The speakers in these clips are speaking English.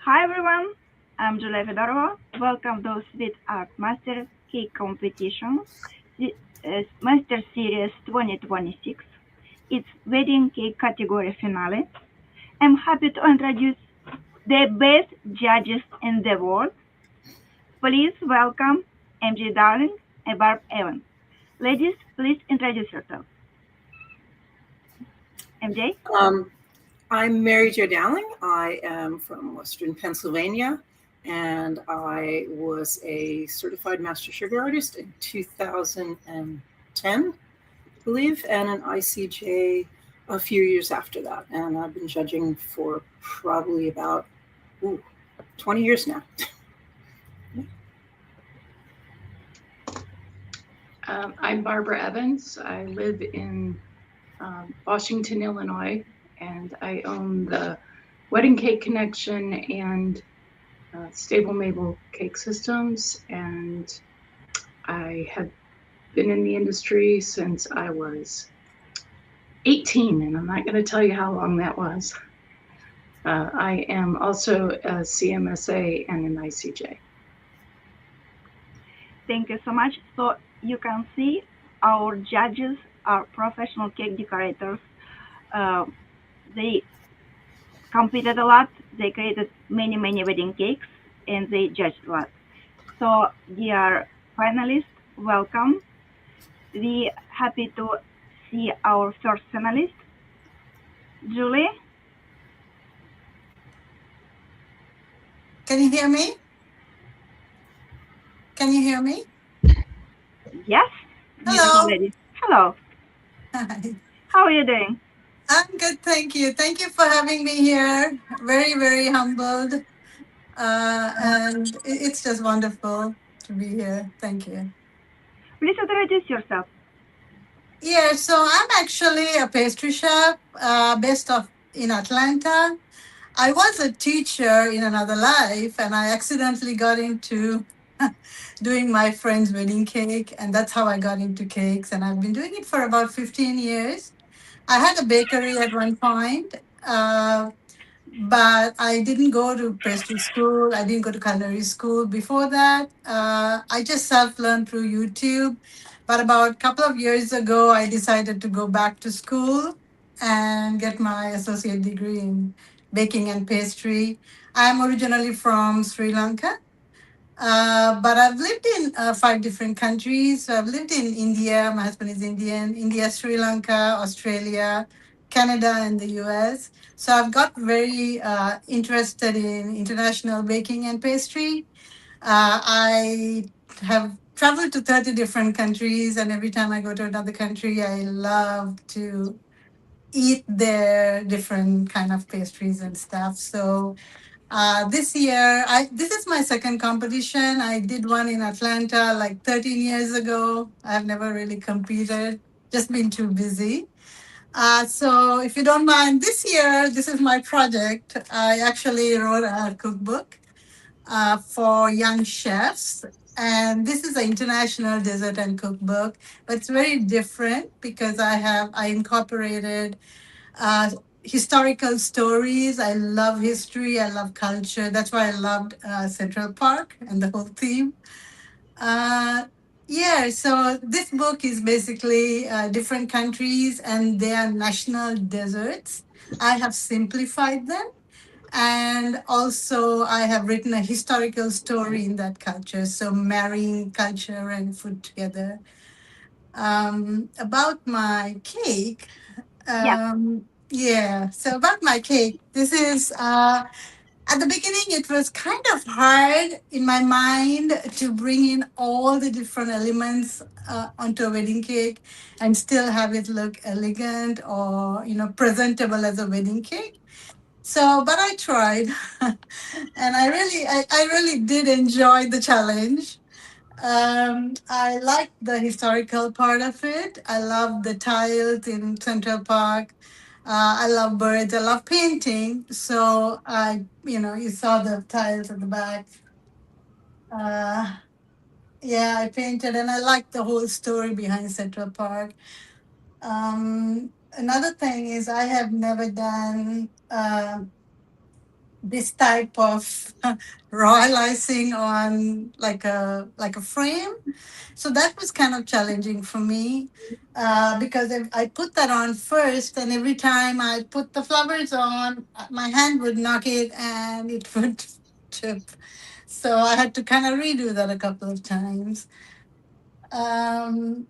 Hi everyone, I'm Julia Fedorova. Welcome those with Art Master Cake Competition, Master Series 2026. It's Wedding Cake category finale. I'm happy to introduce the best judges in the world. Please welcome MJ Dowling and Barb Evans. Ladies, please introduce yourself. MJ? Um, I'm Mary Jo Dowling. I am from Western Pennsylvania, and I was a certified master sugar artist in 2010, I believe, and an ICJ a few years after that. And I've been judging for probably about 20 years now. I'm Barbara Evans. I live in Washington, Illinois, and I own the Wedding Cake Connection and Stable Mabel Cake Systems. And I have been in the industry since I was 18, and I'm not going to tell you how long that was. I am also a CMSA and an ICJ. Thank you so much. So you can see our judges are professional cake decorators. Uh, they competed a lot. They created many wedding cakes and they judged a lot. So dear finalists, welcome. We happy to see our first finalist, Julie. Can you hear me? Can you hear me? Yes, beautiful Hello. lady. Hello. Hi. How are you doing? I'm good, thank you. Thank you for having me here. Very humbled. And it's just wonderful to be here. Thank you. Please introduce yourself. Yeah, so I'm actually a pastry chef based in Atlanta. I was a teacher in another life, and I accidentally got into doing my friend's wedding cake, and that's how I got into cakes. And I've been doing it for about 15 years. I had a bakery at one point, but I didn't go to pastry school. I didn't go to culinary school before that. I just self learned through YouTube. But about a couple of years ago, I decided to go back to school and get my associate degree in baking and pastry. I'm originally from Sri Lanka. But I've lived in 5 different countries. So I've lived in India. My husband is Indian. India, Sri Lanka, Australia, Canada, and the US. So I've got very interested in international baking and pastry. I have traveled to 30 different countries, and every time I go to another country, I love to eat their different kind of pastries and stuff. So this year, this is my second competition. I did one in Atlanta like 13 years ago. I've never really competed, just been too busy. So if you don't mind, this year, this is my project. I actually wrote a cookbook for young chefs. And this is an international dessert and cookbook, but it's very different because I incorporated uh, historical stories. I love history. I love culture. That's why I loved Central Park and the whole theme. Uh, yeah, so this book is basically different countries and their national desserts. I have simplified them. And also, I have written a historical story in that culture. So, marrying culture and food together. About my cake, Yeah. yeah. So about my cake, this is at the beginning it was kind of hard in my mind to bring in all the different elements onto a wedding cake and still have it look elegant or presentable as a wedding cake. So, but I tried, and I really did enjoy the challenge. I like the historical part of it. I love the tiles in Central Park. I love birds. I love painting. So you saw the tiles at the back. Uh, yeah, I painted, and I like the whole story behind Central Park. Another thing is I have never done this type of royal icing on like a frame. So that was kind of challenging for me because if I put that on first, and every time I put the flowers on, my hand would knock it and it would chip. So I had to kind of redo that a couple of times. Um,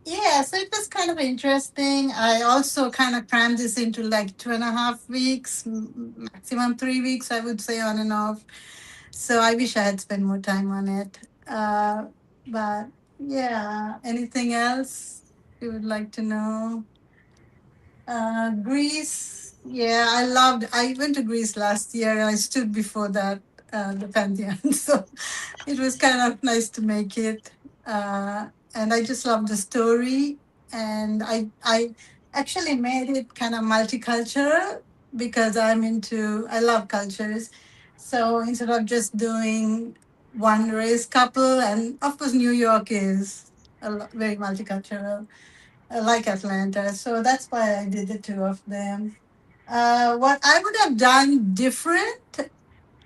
yeah, so it was kind of interesting. I also kind of crammed this into like 2.5 weeks, maximum 3 weeks, I would say, on and off. So I wish I had spent more time on it. But yeah, anything else you would like to know? Greece. Yeah, I loved. I went to Greece last year, and I stood before the Pantheon. So it was kind of nice to make it. And I just loved the story. And I actually made it kind of multicultural because I love cultures. So instead of just doing one race couple, and of course, New York is very multicultural, like Atlanta. So that's why I did the two of them. What I would have done different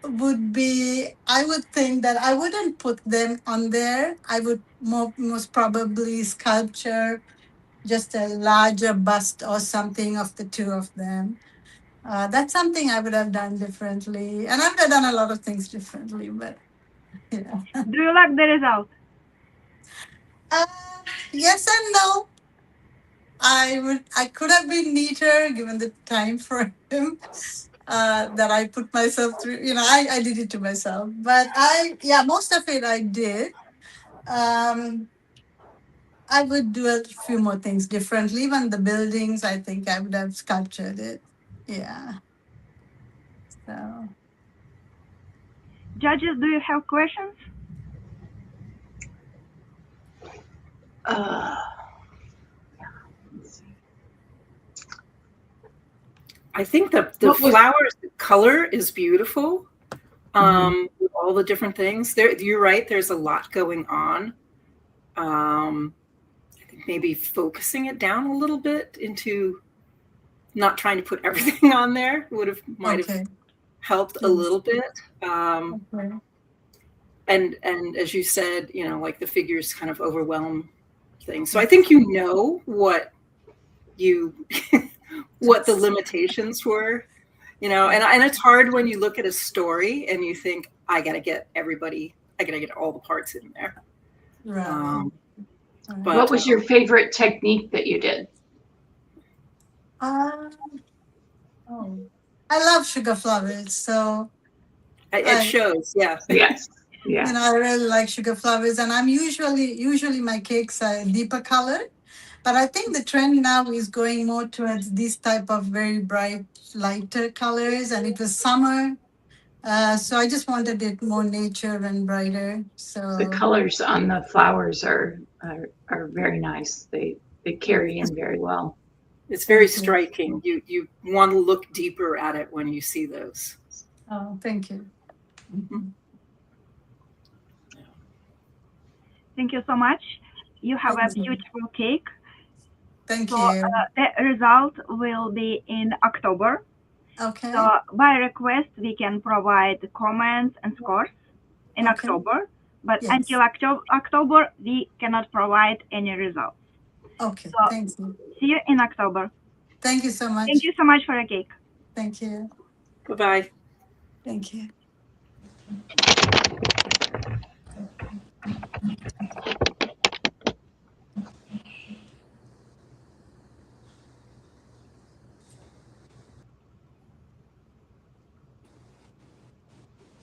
would be, I would think that I wouldn't put them on there. I would most probably sculpture just a larger bust or something of the two of them. That's something I would have done differently. And I would have done a lot of things differently, but yeah. Do you like the result? Uh, yes and no. I could have been neater given the time frame that I put myself through. I did it to myself. But most of it I did. Um, I would do a few more things differently. Even the buildings, I think I would have sculptured it. Yeah. So Judges, do you have questions? Uh, I think the What was- flowers, the color is beautiful. With all the different things. You're right. There's a lot going on. I think maybe focusing it down a little bit into not trying to put everything on there might have helped a little bit. okay. And as you said, like the figures kind of overwhelm things. So I think what what the limitations were, and it's hard when you look at a story and you think, I got to get all the parts in there. Right. But what was your favorite technique that you did? I love sugar flowers, so it shows. Yeah. Yes. Yeah. I really like sugar flowers, and I'm usually my cakes are deeper colored, but I think the trend now is going more towards this type of very bright, lighter colors. And it was summer, so I just wanted it more nature and brighter. So The colors on the flowers are very nice. They carry in very well. It's very striking. You want to look deeper at it when you see those. Oh, thank you. Thank you so much. You have a beautiful cake. Thank So you. the result will be in October. Okay. So by request, we can provide comments and scores in Okay. October, but Yes. until October, we cannot provide any results. Okay. So Thank you. see you in October. Thank you so much. Thank you so much for the cake. Thank you. Bye-bye. Thank you.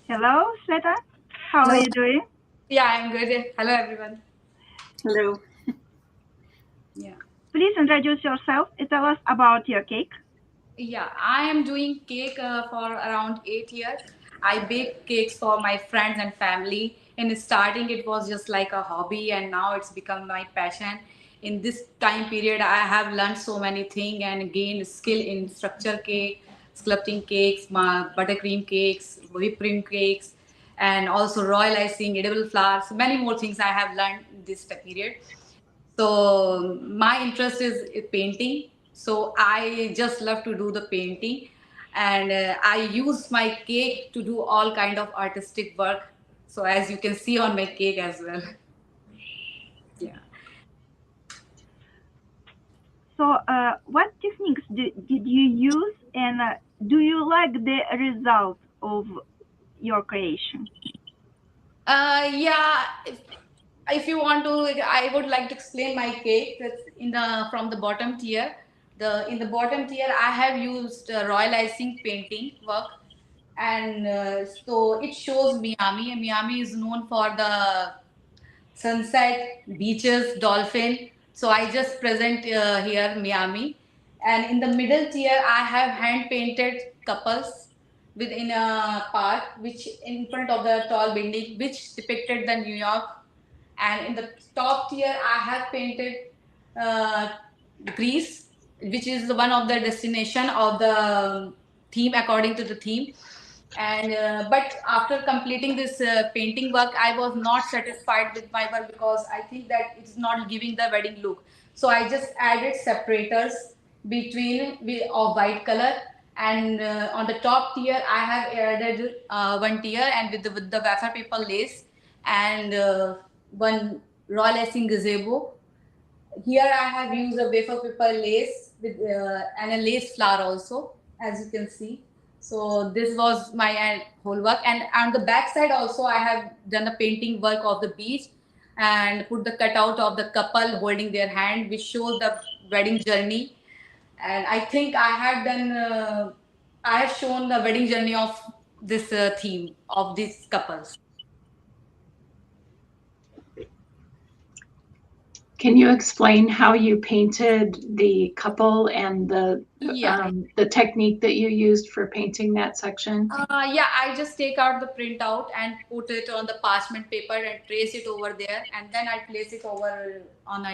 Hello, Sveta. How are you doing? Yeah, I'm good. Hello, everyone. Hello. Yeah. Please introduce yourself and tell us about your cake. Yeah, I am doing cake for around 8 years. I bake cakes for my friends and family. In starting, it was just like a hobby, and now it's become my passion. In this time period, I have learned so many things and gained skill in structure cake, sculpting cakes, buttercream cakes, whipped cream cakes, and also royal icing, edible flowers. Many more things I have learned in this period. So my interest is painting. So I just love to do the painting. and I use my cake to do all kind of artistic work. So as you can see on my cake as well. Yeah. So, what techniques did you use, and do you like the result of your creation? Yeah. If you want to, like, I would like to explain my cake. That's in the from the bottom tier. In the bottom tier, I have used royal icing painting work, and so it shows Miami. And Miami is known for the sunset, beaches, dolphin. So I just present here Miami. And in the middle tier, I have hand painted couples within a park, which in front of the tall building, which depicted the New York. And in the top tier, I have painted uh, Greece, which is the one of the destination of the theme according to the theme. And but after completing this painting work, I was not satisfied with my work because I think that it's not giving the wedding look. So I just added separators of white color, and on the top tier I have added one tier and with the wafer paper lace, and one raw lacing gazebo. Here I have used a wafer paper lace with and a lace flower also, as you can see. So this was my whole work, and on the back side also I have done a painting work of the beach and put the cutout of the couple holding their hand, which shows the wedding journey. And I think I have done, I have shown the wedding journey of this theme of these couples. Can you explain how you painted the couple and Yeah. the technique that you used for painting that section? Yeah, I just take out the printout and put it on the parchment paper and trace it over there, and then I place it over on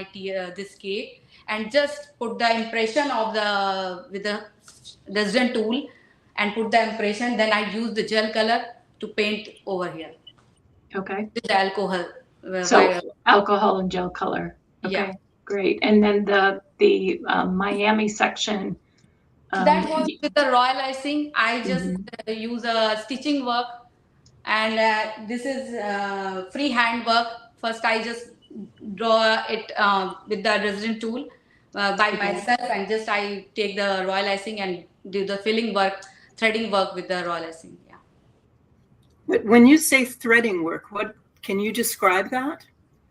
this cake and just put the impression of the with the resin tool and put the impression. Then I use the gel color to paint over here Okay. with the alcohol. So alcohol and gel color. Okay, Yeah. great. And then the Miami section. That was with the royal icing. I just use a stitching work, and this is freehand work. First, I just draw it with the resin tool by myself, and just I take the royal icing and do the filling work, threading work with the royal icing. Yeah. When you say threading work, what can you describe that?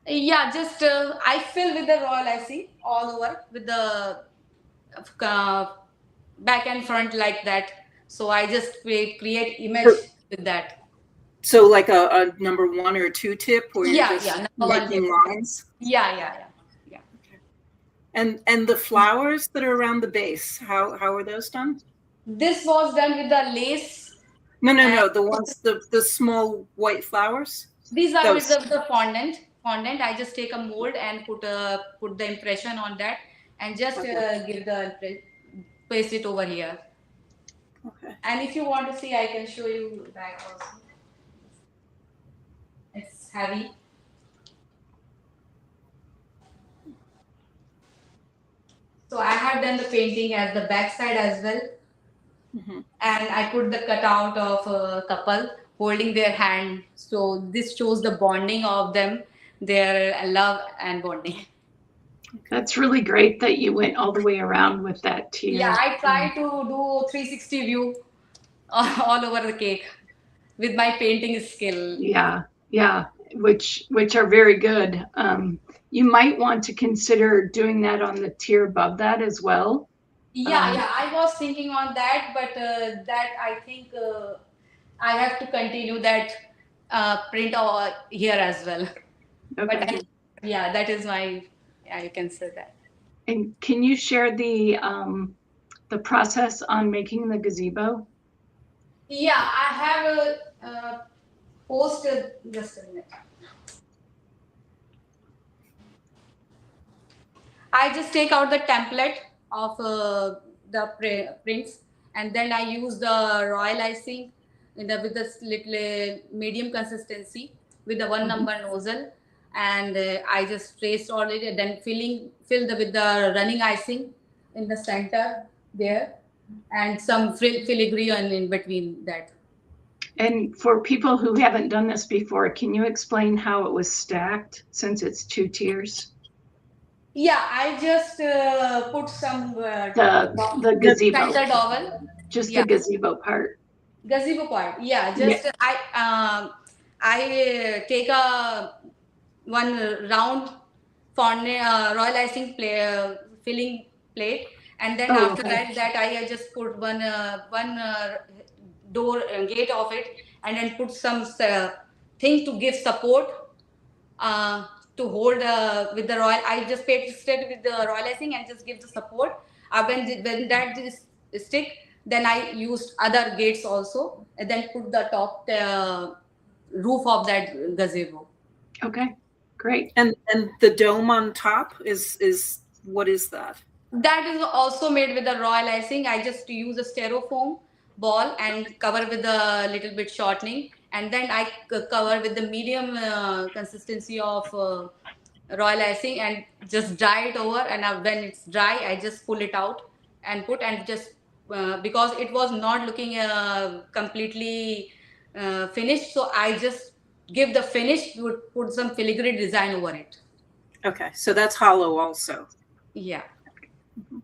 Yeah, just I fill with the royal icing all over with the back and front like that. So I just create image with that. So like a number 1 or 2 tip where you're just making lines? Yeah. And the flowers that are around the base, how are those done? This was done with the lace. No, the ones, the small white flowers? These are with the fondant. I just take a mold and put the impression on that and just give the paste it over here. Okay. And if you want to see, I can show you that also. It's heavy. So I have done the painting at the back side as well. And I put the cutout of a couple holding their hand. So this shows the bonding of them, their love and bonding. That's really great that you went all the way around with that tier. Yeah, I try to do 360 view all over the cake with my painting skill. Yeah, which are very good. You might want to consider doing that on the tier above that as well. Yeah, I was thinking on that, but that I think I have to continue that print here as well. Okay. But that is my, you can say that. And can you share the process on making the gazebo? Yeah, I have posted just a minute. I just take out the template of the prints, and then I use the royal icing with this little medium consistency with the 1 number nozzle, and I just traced already. Then fill with the running icing in the center there, and some filigree in between that. And for people who haven't done this before, can you explain how it was stacked since it's 2 tiers? Yeah, I just put some The gazebo, center dowel. just Yeah, the gazebo part. gazebo part. Yeah, Yeah. just I take a one round royal icing filling plate, and then Oh, after okay. that I just put one door gate of it, and then put some thing to give support to hold with the royal. I just pasted with the royal icing and just give the support. When that is stick, then I used other gates also, and then put the top roof of that gazebo. Okay, great. And the dome on top is what is that? That is also made with the royal icing. I just use a styrofoam ball and cover with a little bit shortening, and then I cover with the medium consistency of royal icing and just dry it over. And when it's dry, I just pull it out and put, and just because it was not looking completely finished, so I just give the finish, would put some filigree design over it. Okay, so that's hollow also. Yeah.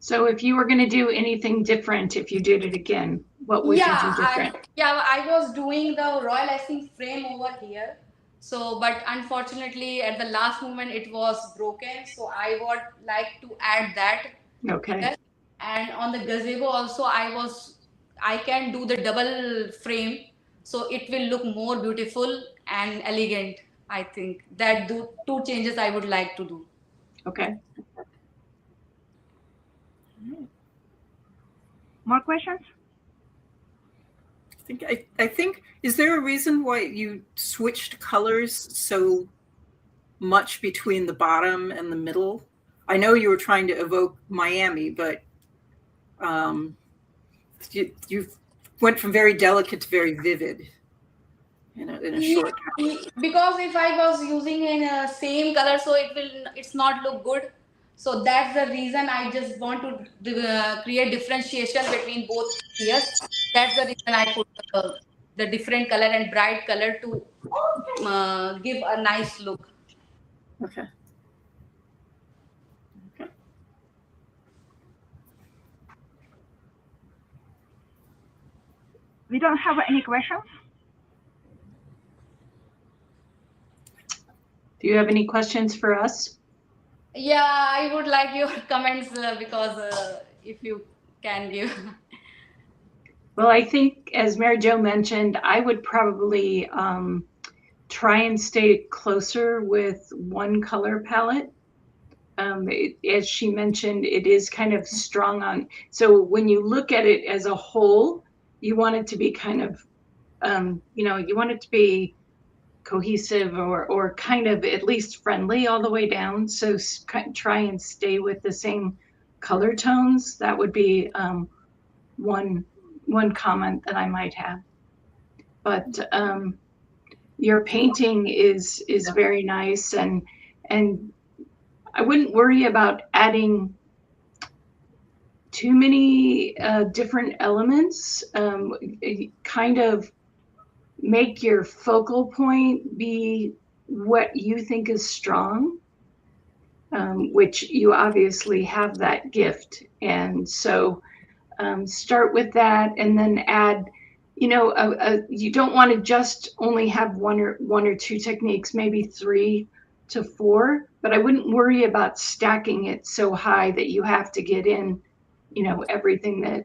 So if you were going to do anything different, if you did it again, what would you do different? I was doing the royal icing frame over here. So, but unfortunately, at the last moment, it was broken. So I would like to add that. Okay. Here. And on the gazebo also, I can do the double frame, so it will look more beautiful and elegant. I think that two changes I would like to do. Okay. More questions? I think, is there a reason why you switched colors so much between the bottom and the middle? I know you were trying to evoke Miami, but you went from very delicate to very vivid in a short time. Because if I was using in a same color, so it's not look good. So that's the reason I just want to create differentiation between both tiers. That's the reason I put the different color and bright color to give a nice look. Okay. We don't have any questions. Do you have any questions for us? Yeah, I would like your comments because if you can give. Well, I think, as Mary Jo mentioned, I would probably try and stay closer with one color palette. As she mentioned, it is kind of strong on. So when you look at it as a whole, you want it to be kind of, you want it to be cohesive or kind of at least friendly all the way down. So try and stay with the same color tones. That would be one comment that I might have. But your painting is very nice, and I wouldn't worry about adding too many different elements. Kind of make your focal point be what you think is strong, which you obviously have that gift. And so start with that, and then add, you don't want to just only have one or two techniques, maybe 3 to 4, but I wouldn't worry about stacking it so high that you have to get in, everything that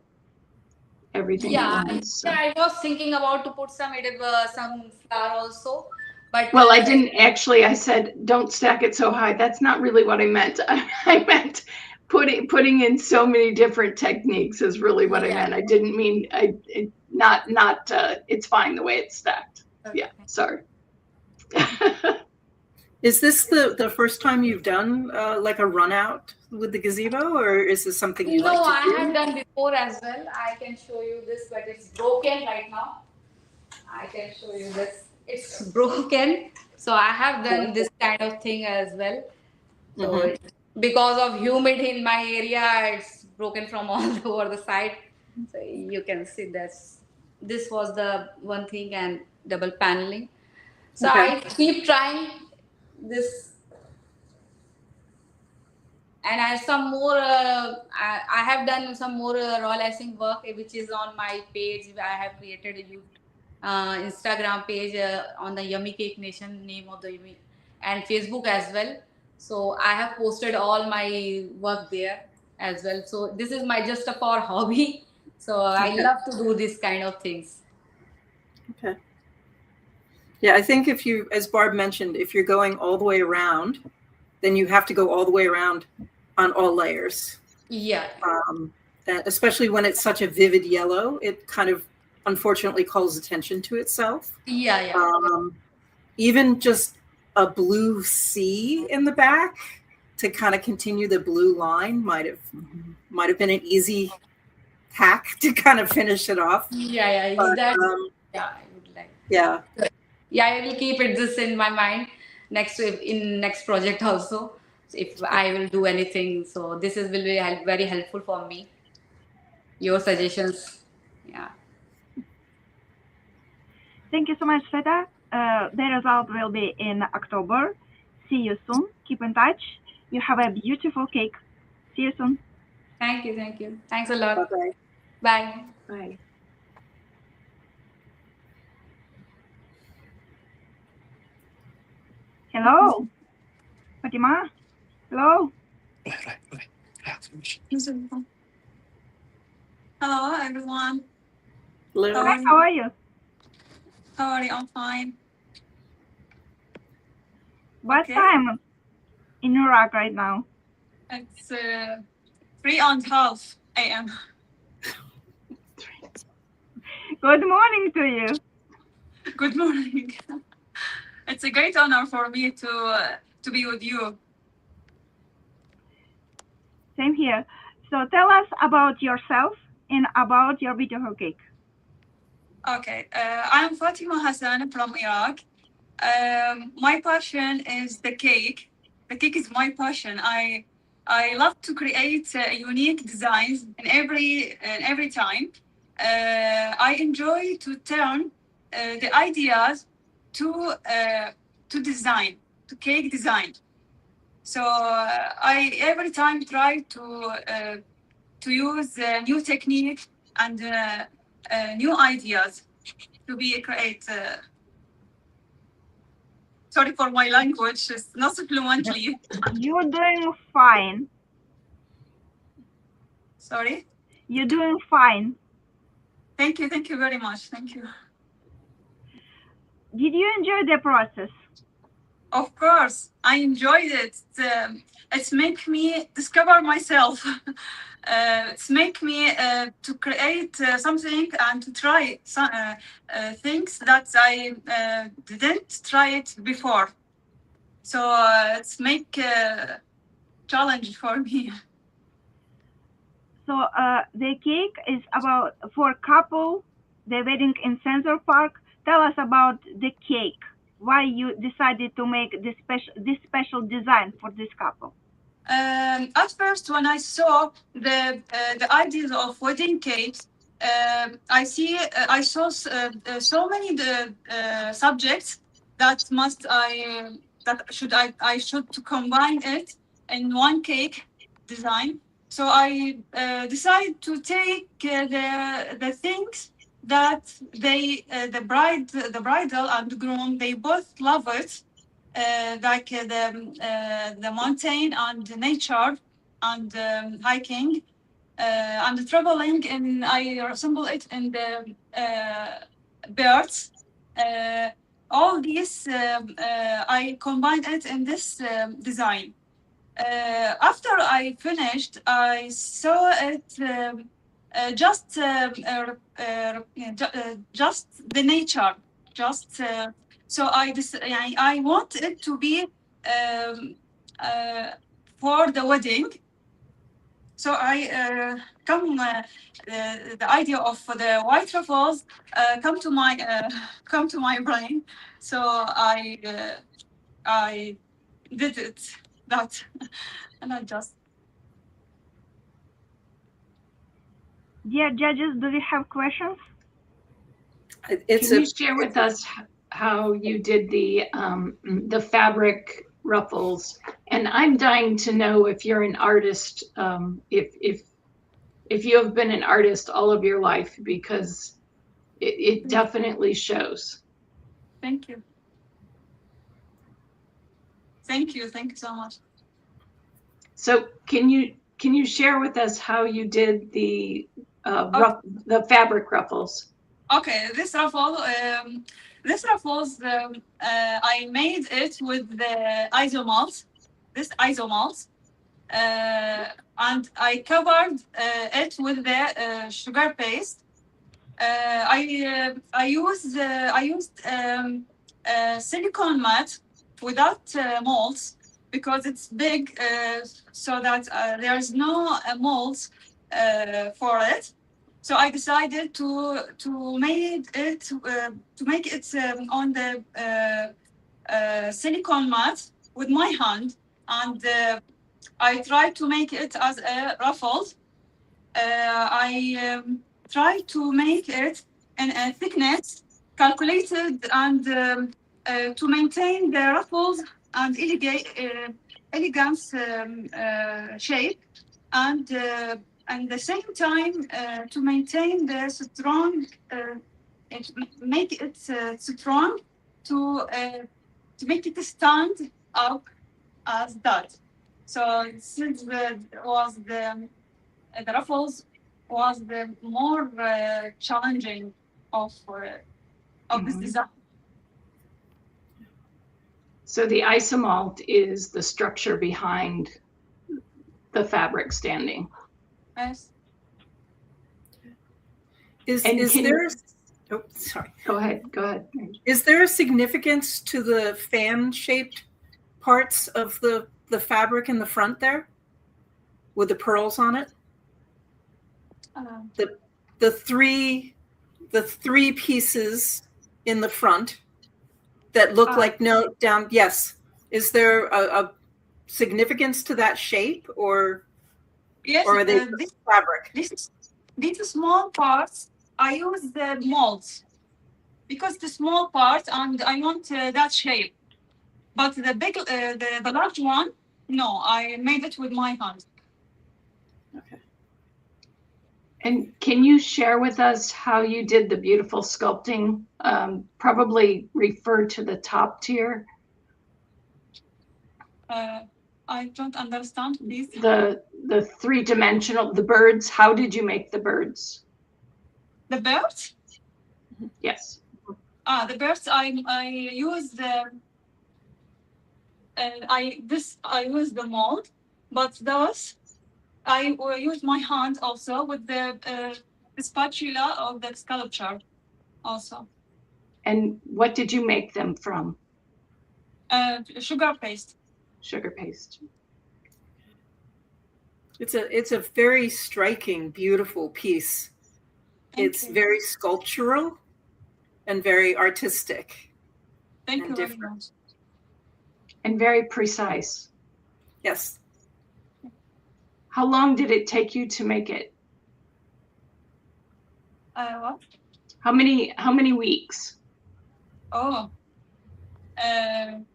you want. So. Yeah, I was thinking about to put some flour also, but well, I didn't actually. I said don't stack it so high. That's not really what I meant. I meant putting in so many different techniques is really what I meant. I didn't mean not. It's fine the way it's stacked. Okay. Yeah, sorry. Is this the first time you've done like a run out with the gazebo, or is this something you like to do? No, I have done before as well. I can show you this, but it's broken right now. I can show you this. It's broken. So I have done this kind of thing as well. So because of humidity in my area, it's broken from all over the side. So you can see this was the one thing, and double paneling. So Okay. I keep trying this, and I have some more. I have done some more raw lacing work, which is on my page. I have created a Instagram page on the Yummy Cake Nation, name of the Yummy, and Facebook as well. So I have posted all my work there as well. So this is my just for hobby. So I Okay. love to do this kind of things. Okay. Yeah, I think if you, as Barb mentioned, if you're going all the way around, then you have to go all the way around on all layers. Yeah. Especially when it's such a vivid yellow, it kind of unfortunately calls attention to itself. Yeah. Even just a blue C in the back to kind of continue the blue line might have been an easy hack to kind of finish it off. Yeah. But, That. Yeah, I would like. Yeah. Yeah, I will keep it this in my mind in next project also. If I will do anything, so this is will be very helpful for me. Your suggestions, yeah. Thank you so much, Sveta. The result will be in October. See you soon. Keep in touch. You have a beautiful cake. See you soon. Thank you. Thanks a lot. Bye-bye. Bye. Bye. Hello, Fatima. Hello. Hello, everyone. Hello. Hi, how are you? How are you? I'm fine. What Okay. time in Iraq right now? It's 3:30 a.m. Good morning to you. Good morning. It's a great honor for me to be with you. Same here. So tell us about yourself and about your beautiful cake. Okay, I'm Fatima Hassan from Iraq. My passion is the cake. The cake is my passion. I love to create unique designs in every time. I enjoy to turn the ideas to design, to cake design. So I every time try to use new technique and new ideas to be create. Sorry for my language, it's not fluently. You're doing fine. Sorry. You're doing fine. Thank you very much. Thank you. Did you enjoy the process? Of course, I enjoyed it. It's make me discover myself. It's make me to create something and to try some things that I didn't try it before. So it's make challenge for me. So the cake is about for couple, the wedding in Central Park. Tell us about the cake. Why you decided to make this special design for this couple? At first, when I saw the ideas of wedding cakes, I saw so many subjects that I should to combine it in one cake design. So I decided to take the things that the bridal and the groom, they both love it. Like the mountain and the nature and hiking and traveling, and I assemble it in the birds. All these I combine it in this design. After I finished, I saw it just the nature, just. So I want it to be for the wedding. So I the idea of the white truffles come to my brain. So I did it that, and I just. Dear judges, do we have questions? It's Can you share with us how you did the fabric ruffles? And I'm dying to know if you're an artist, if you have been an artist all of your life, because it definitely shows. Thank you. Thank you. Thank you so much. So can you share with us how you did the fabric ruffles? Okay, this ruffles, I made it with the isomalt, this isomalt, and I covered it with the sugar paste. I used silicone mat without molds because it's big, so that there's no molds for it. So I decided to make it on the silicone mat with my hand, and I tried to make it as a ruffle. I tried to make it in a thickness calculated and to maintain the ruffles and elegance shape, and at the same time to maintain the strong, make it strong to make it stand up as that. So since the ruffles was the more challenging of this design. So the isomalt is the structure behind the fabric standing. Yes. is And there? Oh, sorry. Go ahead. Is there a significance to the fan-shaped parts of the fabric in the front there, with the pearls on it? The three pieces in the front that look like no down. Yes. Is there a significance to that shape, or Yes, or are they fabric? These small parts, I use the molds because the small part, and I want that shape. But the big, the large one, no, I made it with my hand. Okay. And can you share with us how you did the beautiful sculpting? Probably refer to the top tier. I don't understand, please. The three-dimensional, the birds. How did you make the birds? The birds? Yes. The birds. I use the. I use the mold, but those I use my hand also with the spatula of the sculpture, also. And what did you make them from? Sugar paste. Sugar paste. It's a very striking, beautiful piece. It's very sculptural and very artistic. Thank you very much. And very precise. Yes. How long did it take you to make it? What? How many weeks? Oh, 1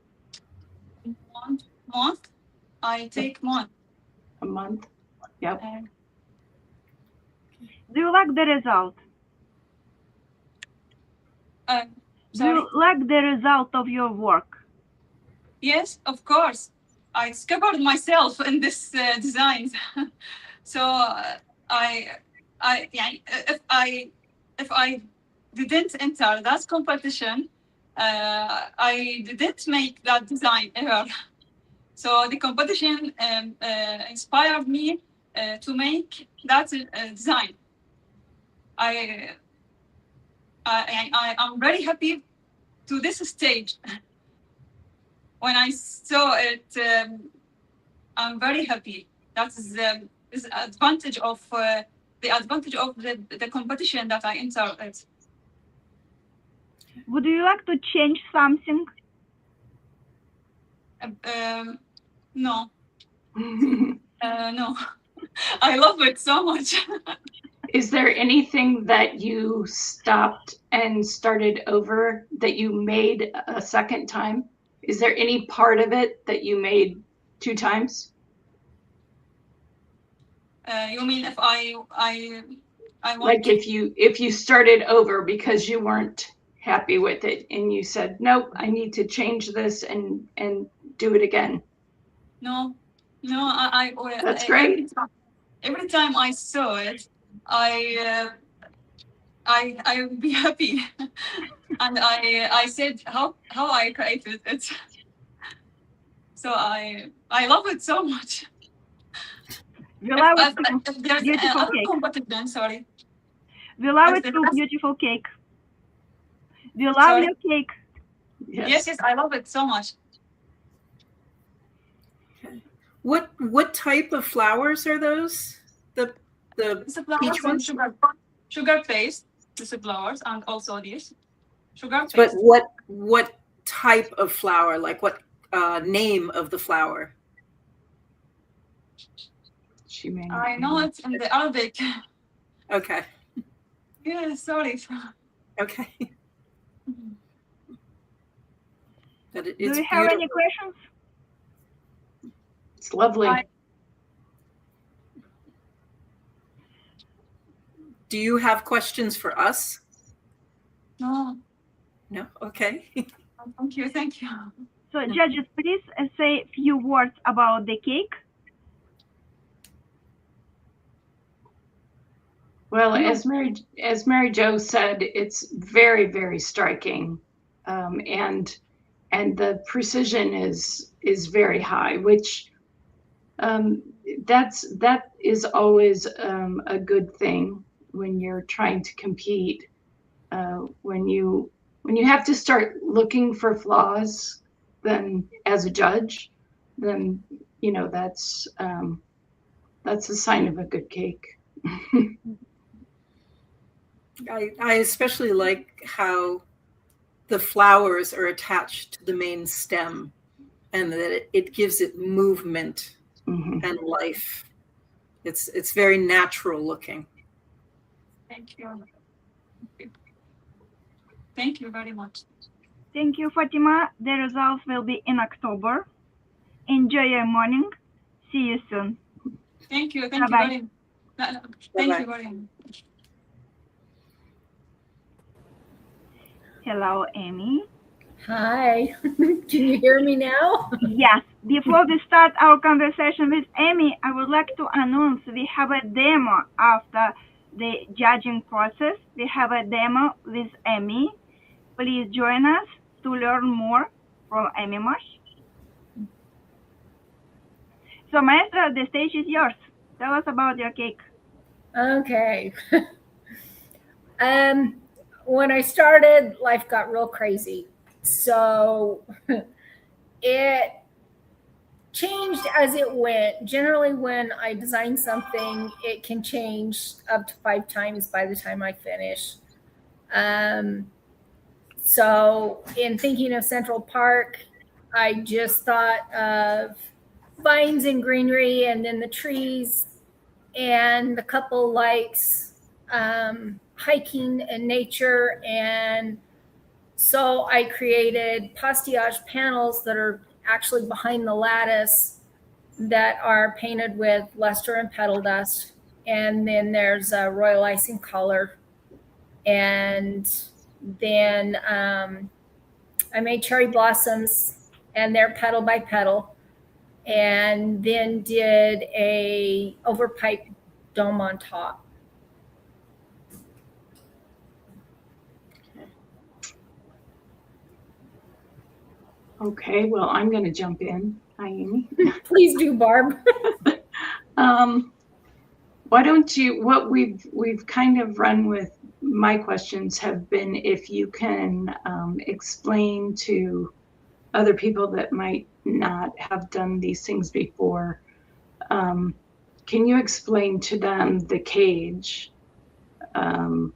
month. I take month. A month. Yep. Do you like the result? Do you like the result of your work? Yes, of course. I discovered myself in this design. So if I didn't enter that competition, I didn't make that design ever. So the competition inspired me to make that design. I'm very happy to this stage. When I saw it, I'm very happy. That is the advantage of the competition that I entered. Would you like to change something? No. No. I love it so much. Is there anything that you stopped and started over that you made a second time? Is there any part of it that you made 2 times? You mean if I want Like if you started over because you weren't happy with it and you said, nope, I need to change this and do it again. No, That's great. Every time I saw it, I would be happy, and I said how I created it. So I love it so much. We love it too. If there's Beautiful other cake. competition, sorry. We love If it the too. rest- Beautiful cake. We love Sorry? your cake. Yes, I love it so much. What type of flowers are those? The It's a flowers peach and ones? sugar paste. It's a flowers and also this sugar paste. But what type of flower? Like what name of the flower? She may not I know it's in the Arabic. Okay. Yeah, sorry. Okay. But Do it's you have any beautiful. questions? It's lovely. Do you have questions for us? No, No? Okay. thank you. So judges, please say a few words about the cake. Well, as Mary Jo said, it's very, very striking, and the precision is very high, which that is always a good thing when you're trying to compete. When you have to start looking for flaws, then as a judge, then that's a sign of a good cake. I especially like how the flowers are attached to the main stem and that it gives it movement and life. It's very natural looking. Thank you. Thank you very much. Thank you, Fatima. The results will be in October. Enjoy your morning. See you soon. Thank you. Bye-bye. Thank you very much. Hello, Amy. Hi. Can you hear me now? Yes. Before we start our conversation with Amy, I would like to announce we have a demo after the judging process. We have a demo with Amy. Please join us to learn more from Amy Marsh. So, Maestra, the stage is yours. Tell us about your cake. Okay. When I started, life got real crazy. So it changed as it went. Generally, when I design something, it can change up to 5 times by the time I finish. So in thinking of Central Park, I just thought of vines and greenery and then the trees and the couple lights, hiking and nature. And so I created pastillage panels that are actually behind the lattice that are painted with luster and petal dust. And then there's a royal icing color. And then I made cherry blossoms and they're petal by petal. And then did a overpipe dome on top. Okay, well, I'm going to jump in. Hi, Amy. Please do, Barb. Why don't you? What we've kind of run with my questions have been if you can explain to other people that might not have done these things before. Can you explain to them the cage and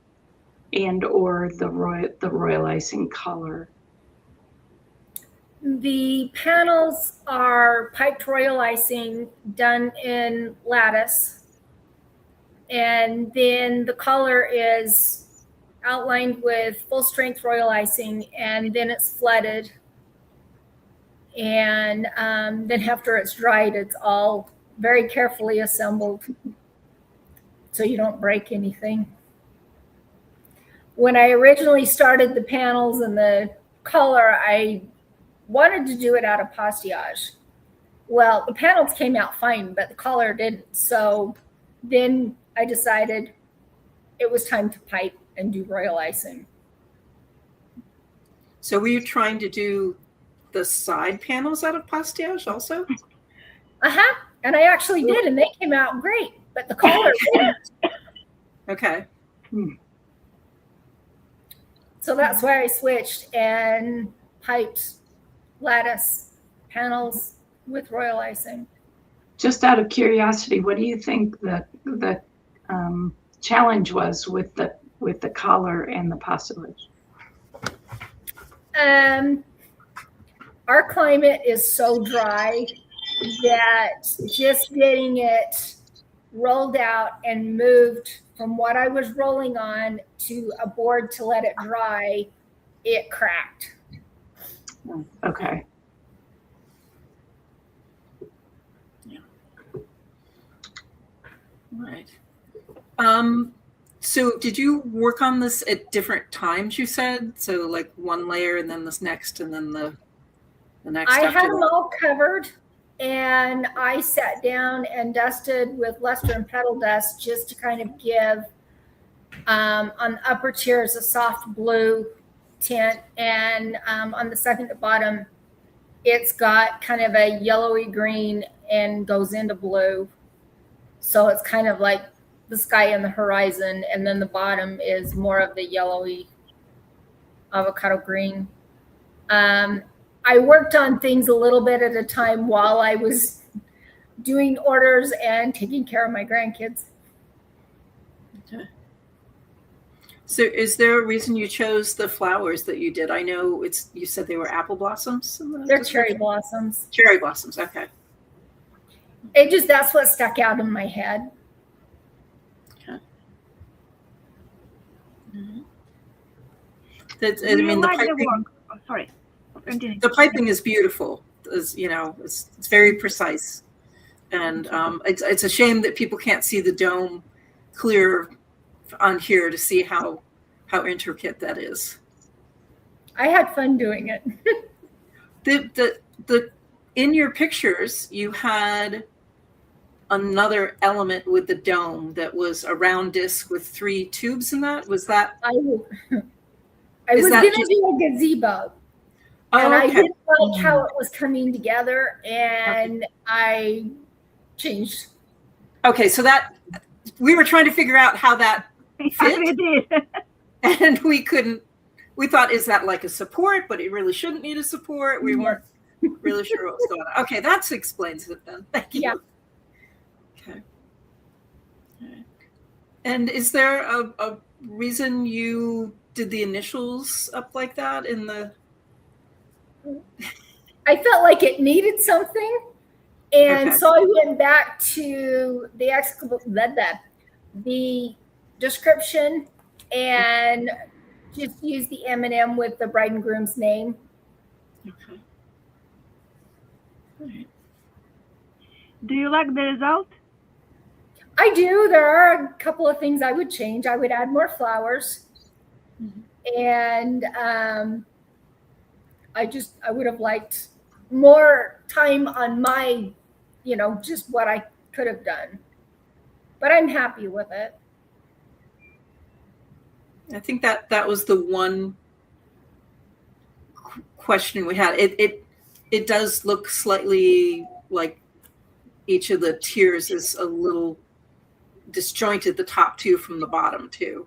or the royal icing color? The panels are piped royal icing done in lattice. And then the collar is outlined with full strength royal icing, and then it's flooded. And then after it's dried, it's all very carefully assembled so you don't break anything. When I originally started the panels and the color, I wanted to do it out of pastiage. Well, the panels came out fine, but the collar didn't. So then I decided it was time to pipe and do royal icing. So were you trying to do the side panels out of pastiage also? And I actually did, and they came out great, but the collar didn't. Okay. So that's why I switched and piped lattice panels with royal icing. Just out of curiosity, what do you think the challenge was with the collar and the pastiage? Our climate is so dry that just getting it rolled out and moved from what I was rolling on to a board to let it dry, it cracked. Okay. Yeah. Right. So did you work on this at different times, you said? So like one layer and then this next and then the next I after had them that? all covered, and I sat down and dusted with luster and petal dust just to kind of give on the upper tiers a soft blue tint, and on the second to bottom it's got kind of a yellowy green and goes into blue, so it's kind of like the sky and the horizon, and then the bottom is more of the yellowy avocado green. I worked on things a little bit at a time while I was doing orders and taking care of my grandkids. Okay. So is there a reason you chose the flowers that you did? I know you said they were apple blossoms. They're cherry blossoms. Cherry blossoms, okay. That's what stuck out in my head. Okay. Do you like the work? Oh, sorry. Continue. The piping is beautiful. It's very precise, and it's a shame that people can't see the dome clear on here to see how intricate that is. I had fun doing it. The in your pictures you had another element with the dome that was a round disc with 3 tubes in that. Was that? I was going to do a gazebo. Oh, and okay. I didn't like how it was coming together, and I changed. Okay, so that we were trying to figure out how that fit, and we couldn't. We thought, is that like a support? But it really shouldn't need a support. We weren't really sure what was going on. Okay, that explains it then. Thank you. Yeah. Okay. And is there a reason you did the initials up like that in the? I felt like it needed something, and so I went back to the description and just used the M&M with the bride and groom's name. Okay. All right. Do you like the result? I do. There are a couple of things I would change. I would add more flowers, and I would have liked more time on my, just what I could have done. But I'm happy with it. I think that was the one question we had. It does look slightly like each of the tiers is a little disjointed, the top 2 from the bottom 2.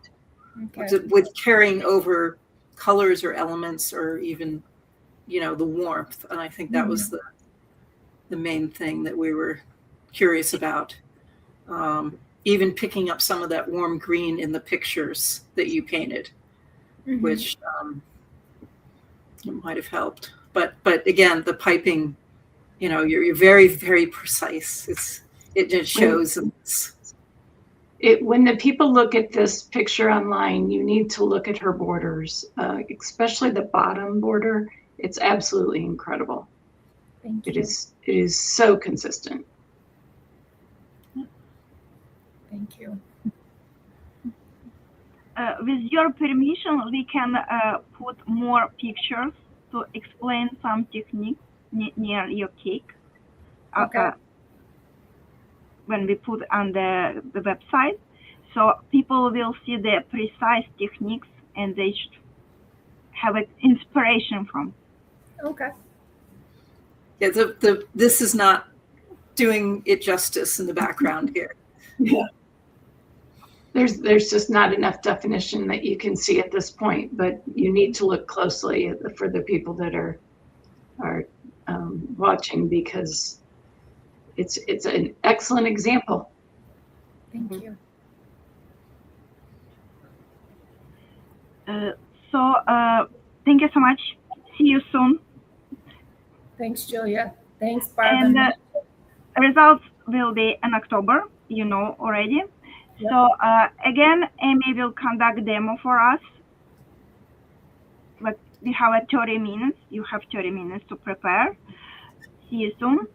Okay. With carrying over colors or elements or even the warmth. And I think that was the main thing that we were curious about. Even picking up some of that warm green in the pictures that you painted, which it might have helped. But again, the piping, you're very, very precise. It just shows. When the people look at this picture online, you need to look at her borders, especially the bottom border. It's absolutely incredible. Thank you. It is so consistent. Thank you. With your permission, we can put more pictures to explain some techniques near your cake. Okay. When we put on the website, so people will see the precise techniques and they should have an inspiration from. Okay. Yeah, this is not doing it justice in the background here. Yeah. There's just not enough definition that you can see at this point, but you need to look closely for the people that are watching, because it's an excellent example. Thank you. So thank you so much. See you soon. Thanks, Julia. Thanks, Barbara. And results will be in October, you know already. Yep. So again, Amy will conduct demo for us. But we have 30 minutes. You have 30 minutes to prepare. See you soon.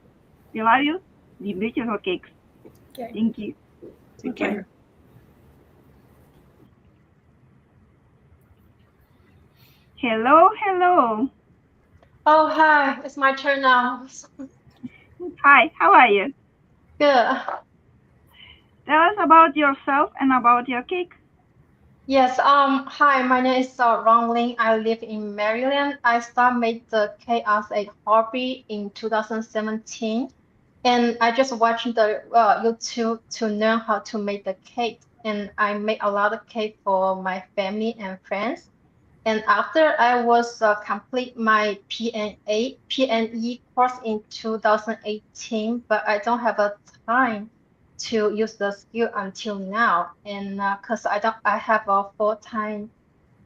We love you. Be beautiful cakes. Okay. Thank you. Take care. Hello, hello. Oh, hi. It's my turn now. Hi, how are you? Good. Tell us about yourself and about your cake. Yes, hi, my name is Dowling. I live in Maryland. I started make the cake as a hobby in 2017. And I just watched the YouTube to learn how to make the cake. And I make a lot of cake for my family and friends. And after I was complete my PNE course in 2018, but I don't have a time to use the skill until now. And cause I have a full-time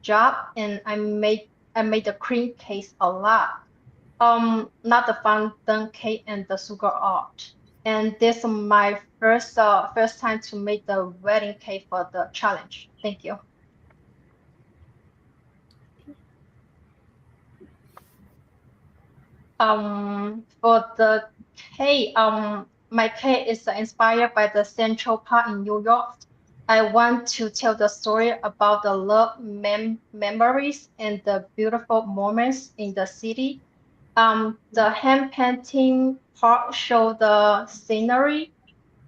job, and I made the cream cake a lot. Not the fondant cake and the sugar art. And this is my first time to make the wedding cake for the challenge. Thank you. For the cake, my cake is inspired by the Central Park in New York. I want to tell the story about the love memories and the beautiful moments in the city. The hand painting part show the scenery.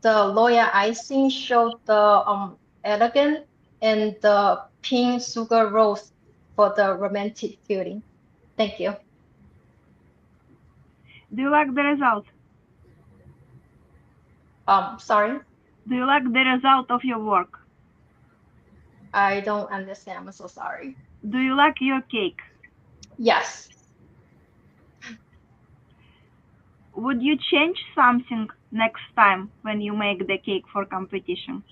The royal icing show the elegant, and the pink sugar rose for the romantic feeling. Thank you. Do you like the result? Sorry, Do you like the result of your work? I don't understand. I'm so sorry. Do you like your cake? Yes. Would you change something next time when you make the cake for competition?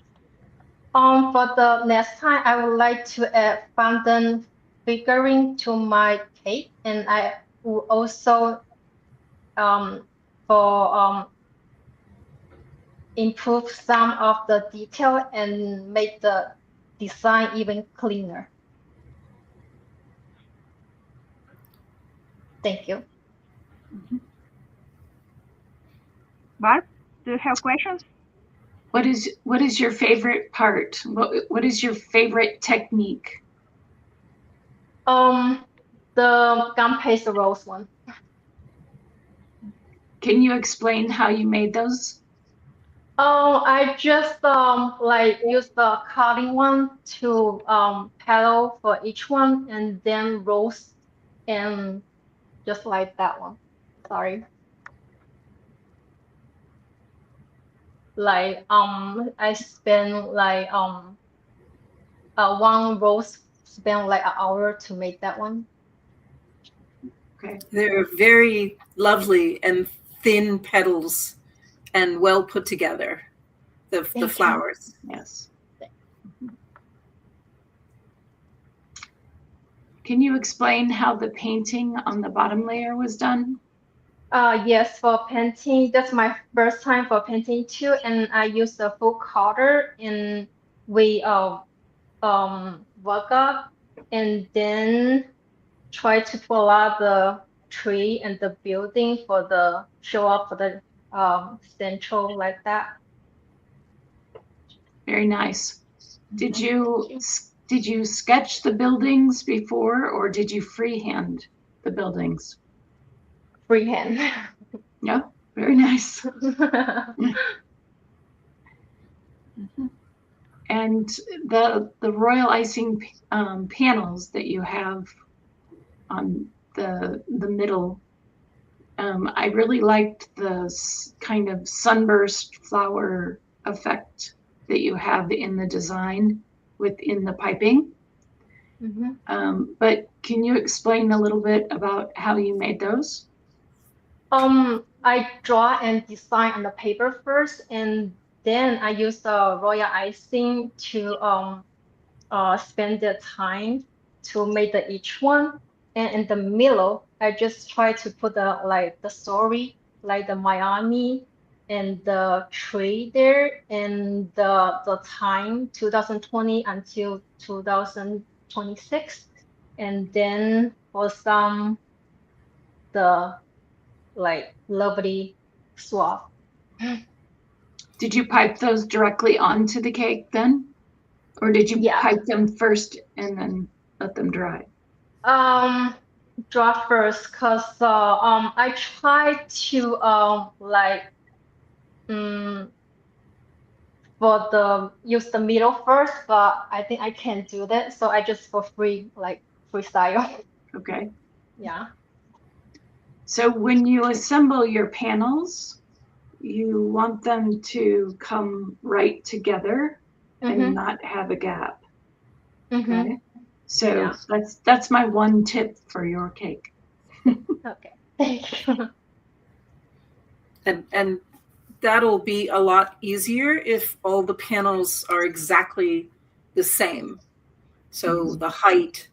For the next time, I would like to add fondant figuring to my cake, and I will also for improve some of the detail and make the design even cleaner. Thank you. Barb, do you have questions? What is your favorite part? What is your favorite technique? The gum paste rose one. Can you explain how you made those? Oh, I just like use the cutting one to pedal for each one, and then roast, and just like that one. Sorry. Like I spend like one roast spend like an hour to make that one. Okay. They're very lovely and thin petals and well put together, the you. flowers. Yes. Can you explain how the painting on the bottom layer was done? Yes, for painting, that's my first time for painting too, and I use the full color and we work up and then try to pull out the tree and the building for the show up for the central like that. Very nice. Did Thank you sketch the buildings before, or did you freehand the buildings? Freehand. Yeah, very nice. And the royal icing panels that you have on the middle, I really liked the kind of sunburst flower effect that you have in the design within the piping. But can you explain a little bit about how you made those? I draw and design on the paper first, and then I use the royal icing to spend the time to make the each one. And in the middle, I just try to put the story, like the Miami and the tree there, and the time 2020 until 2026, and then for some the lovely swap. Did you pipe those directly onto the cake then? Or did you Yeah. pipe them first and then let them dry? Draw first, cause I try to use the middle first, but I think I can't do that, so I just for free freestyle. Okay. Yeah. So when you assemble your panels, you want them to come right together and not have a gap. Okay. So Yeah. that's my one tip for your cake. Okay. Thank you. And that'll be a lot easier if all the panels are exactly the same. So the height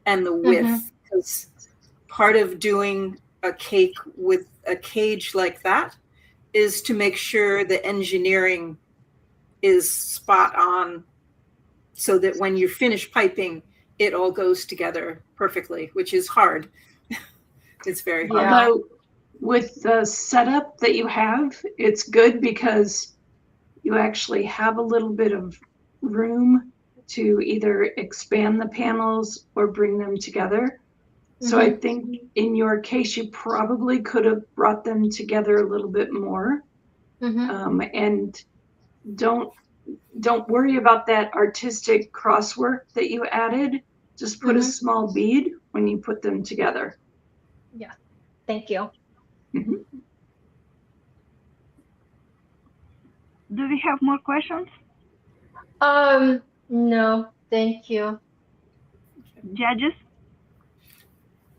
and the width, because part of doing a cake with a cage like that is to make sure the engineering is spot on so that when you finish piping, it all goes together perfectly, which is hard. It's very hard. Although with the setup that you have, it's good because you actually have a little bit of room to either expand the panels or bring them together. So I think in your case, you probably could have brought them together a little bit more. And don't worry about that artistic crosswork that you added. Just put a small bead when you put them together. Yeah. Thank you. Do we have more questions? No, thank you. Judges?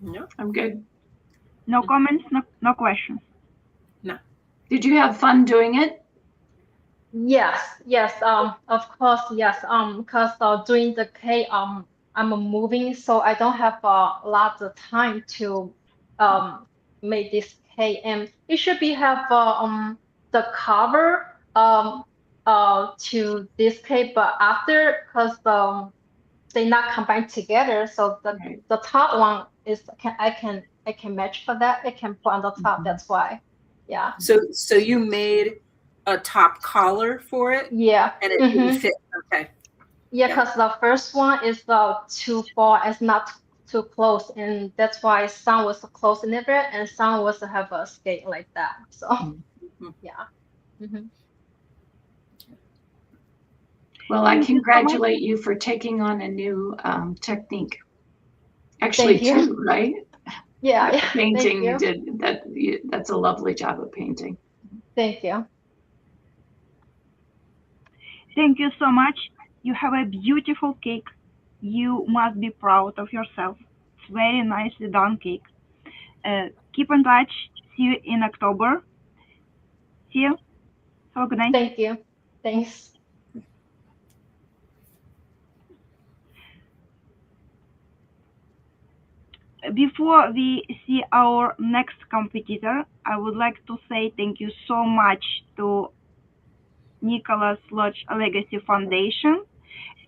No, I'm good. No comments, no questions. no. Did you have fun doing it? Yes, of course, yes. Because during the cake, I'm moving, so I don't have a lot of time to make this cake, and it should be have the cover to this cake, but after, because they not combined together, so the top one is I can match for that. I can put on the top. That's why, yeah. So you made a top collar for it? Yeah. And it didn't fit. Okay. Yeah, because the first one is too far, it's not too close, and that's why some was close in it, and some was have a skate like that. So, yeah. Well, I congratulate you for taking on a new technique. Actually, Thank you. two, right? Yeah. Painting, Thank you did that's a lovely job of painting. Thank you. Thank you so much. You have a beautiful cake. You must be proud of yourself. It's very nicely done cake. Keep in touch. See you in October. See you. Have a good night. Thank you. Thanks. before we see our next competitor, I would like to say thank you so much to Nicholas Lodge Legacy Foundation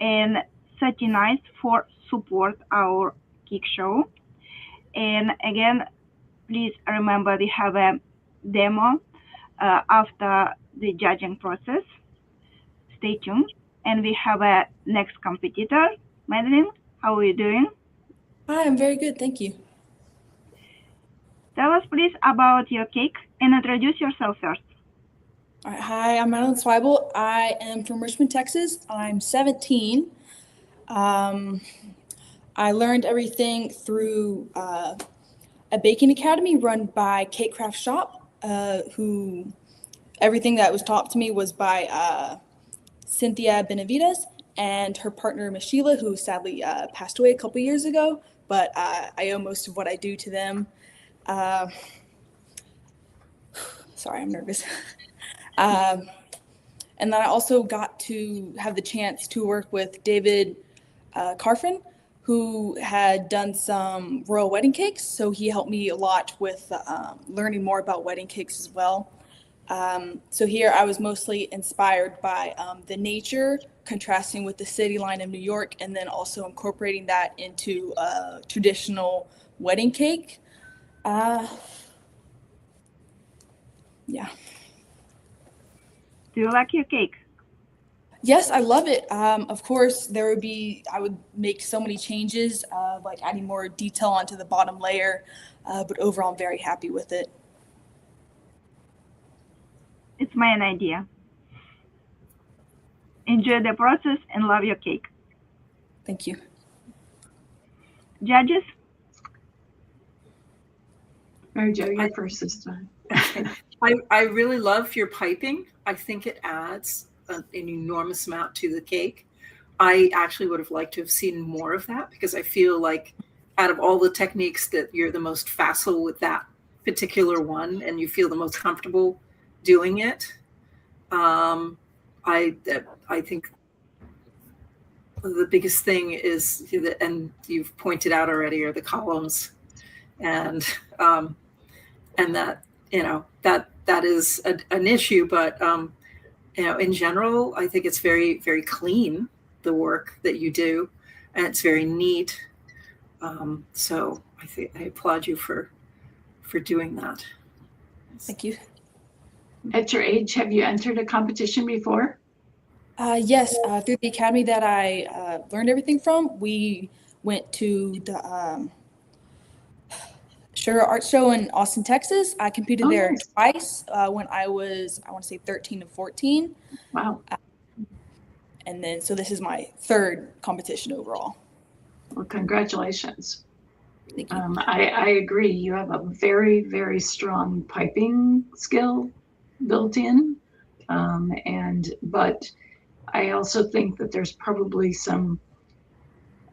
and 39 for support our cake show. And again, please remember we have a demo after the judging process. Stay tuned. And we have a next competitor. Madeline, how are you doing? Hi, I'm very good, thank you. Tell us please about your cake and introduce yourself first. All right, hi, I'm Madeline Zweibel. I am from Richmond, Texas. I'm 17. I learned everything through a baking academy run by Cake Craft Shop, who everything that was taught to me was by Cynthia Benavides and her partner, Miss Sheila, who sadly passed away a couple years ago, but I owe most of what I do to them. Sorry, I'm nervous. And then I also got to have the chance to work with David Carfin, who had done some royal wedding cakes. So he helped me a lot with learning more about wedding cakes as well. So here I was mostly inspired by the nature contrasting with the city line of New York, and then also incorporating that into a traditional wedding cake. Yeah. Do you like your cake? Yes, I love it. Of course, I would make so many changes, like adding more detail onto the bottom layer, but overall I'm very happy with it. It's my idea. Enjoy the process and love your cake. Thank you. Judges? Mary Jo, you're first this time. I really love your piping. I think it adds an enormous amount to the cake. I actually would have liked to have seen more of that, because I feel like out of all the techniques that you're the most facile with that particular one, and you feel the most comfortable doing it. I think the biggest thing is, and you've pointed out already, are the columns, and that, that is an issue, but in general, I think it's very, very clean, the work that you do, and it's very neat. So I applaud you for doing that. Thank you. At your age, have you entered a competition before? Yes, through the academy that I learned everything from, we went to the Sugar Art Show in Austin, Texas. I competed there Nice. twice when I was, I want to say 13 and 14. Wow. And then, so this is my third competition overall. Well, congratulations. Thank you. I agree. You have a very, very strong piping skill built in. But I also think that there's probably some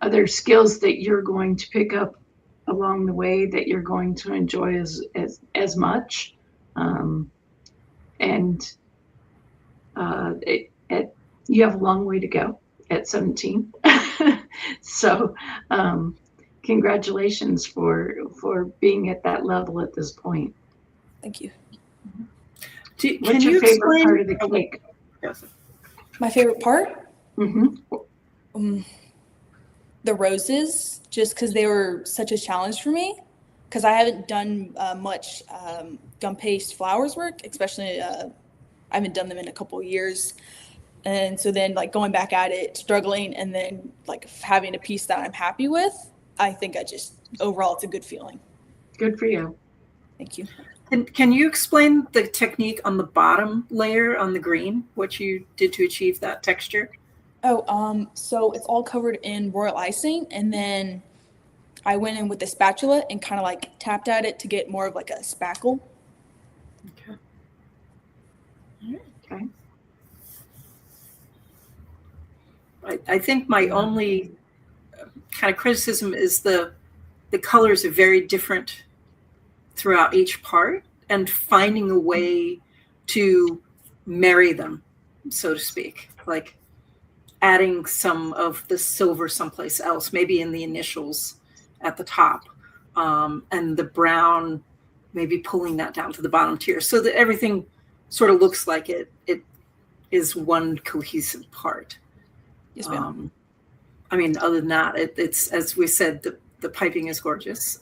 other skills that you're going to pick up along the way that you're going to enjoy as much. You have a long way to go at 17. So congratulations for being at that level at this point. Thank you. What's your favorite part of the cake? My favorite part? Mm-hmm. The roses, just because they were such a challenge for me, because I haven't done much gum paste flowers work, especially I haven't done them in a couple of years. And so then like going back at it, struggling, and then like having a piece that I'm happy with, I think overall it's a good feeling. Good for you. Thank you. Can you explain the technique on the bottom layer on the green, what you did to achieve that texture? Oh, so it's all covered in royal icing, and then I went in with the spatula and kind of like tapped at it to get more of like a spackle. Okay. Okay. I think my only kind of criticism is the colors are very different throughout each part, and finding a way to marry them, so to speak, like adding some of the silver someplace else, maybe in the initials at the top, and the brown maybe pulling that down to the bottom tier so that everything sort of looks like it is one cohesive part. Yes, ma'am. I mean, other than that, it's as we said, the piping is gorgeous,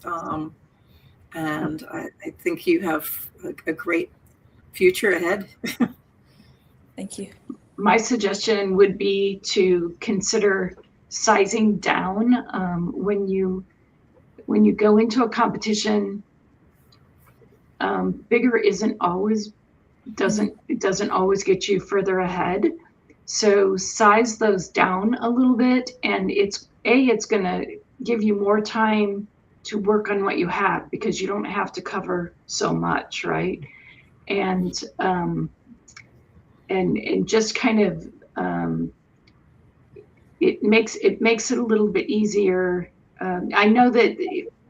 and I think you have a great future ahead. Thank you. My suggestion would be to consider sizing down when you go into a competition. Bigger doesn't always get you further ahead. So size those down a little bit, and it's going to give you more time to work on what you have because you don't have to cover so much, right? And just kind of it makes it a little bit easier. I know that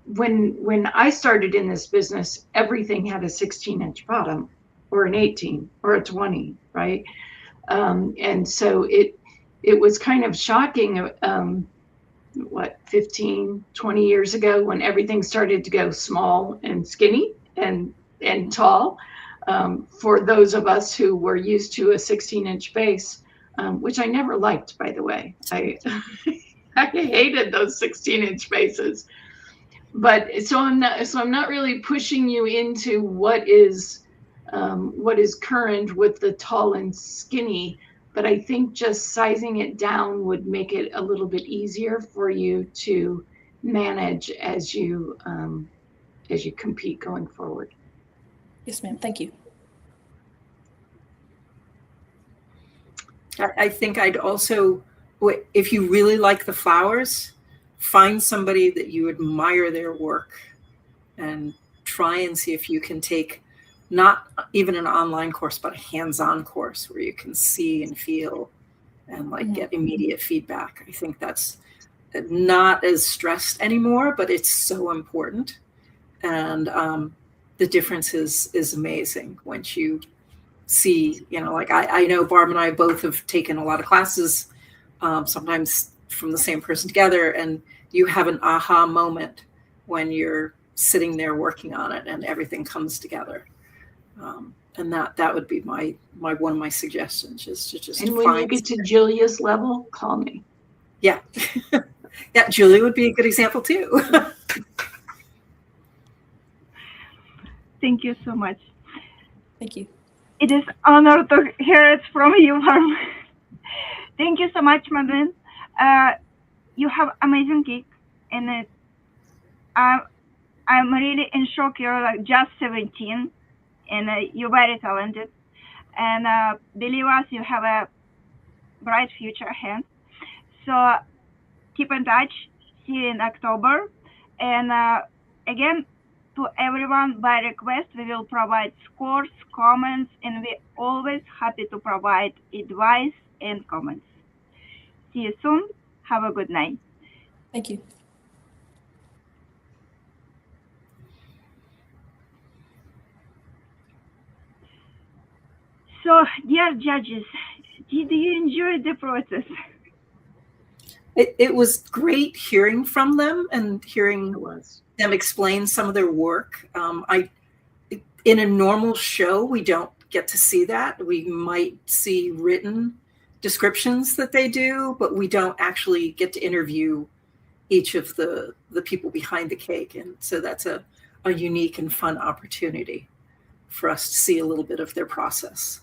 when I started in this business, everything had a 16-inch bottom or an 18 or a 20, right? And so it was kind of shocking, 15, 20 years ago when everything started to go small and skinny and tall. For those of us who were used to a 16-inch base, which I never liked, by the way. I hated those 16-inch bases. But so I'm not really pushing you into what is current with the tall and skinny, but I think just sizing it down would make it a little bit easier for you to manage as you compete going forward. Yes, ma'am. Thank you. I think I'd also, if you really like the flowers, find somebody that you admire their work and try and see if you can take not even an online course, but a hands-on course where you can see and feel and get immediate feedback. I think that's not as stressed anymore, but it's so important. And the difference is amazing once you see, I know Barb and I both have taken a lot of classes, sometimes from the same person together, and you have an aha moment when you're sitting there working on it and everything comes together. And that would be my one of my suggestions is to just. And when you get to Julia's level, call me. Yeah, yeah, Julia would be a good example too. Thank you so much. Thank you. It is an honor to hear it from you, Barb. Thank you so much, Madeline. You have amazing cake, and I'm really in shock. You're just 17, and you're very talented. And believe us, you have a bright future ahead. So keep in touch. See you in October. And again, to everyone, by request, we will provide scores, comments, and we're always happy to provide advice and comments. See you soon. Have a good night. Thank you. So, dear judges, did you enjoy the process? It was great hearing from them and hearing them explain some of their work. In a normal show, we don't get to see that. We might see written descriptions that they do, but we don't actually get to interview each of the people behind the cake. And so that's a unique and fun opportunity for us to see a little bit of their process.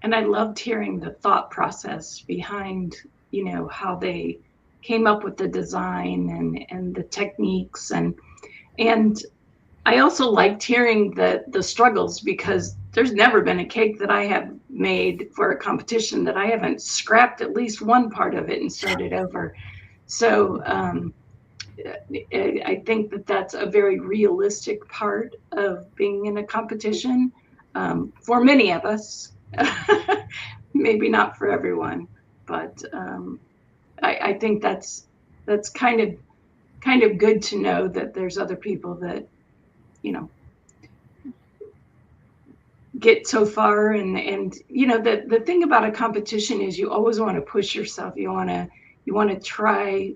And I loved hearing the thought process behind, how they came up with the design and the techniques. And I also liked hearing the struggles, because there's never been a cake that I have made for a competition that I haven't scrapped at least one part of it and started over. So I think that that's a very realistic part of being in a competition for many of us. Maybe not for everyone, but I think that's kind of good to know that there's other people that get so far, and the thing about a competition is you always want to push yourself. You want to try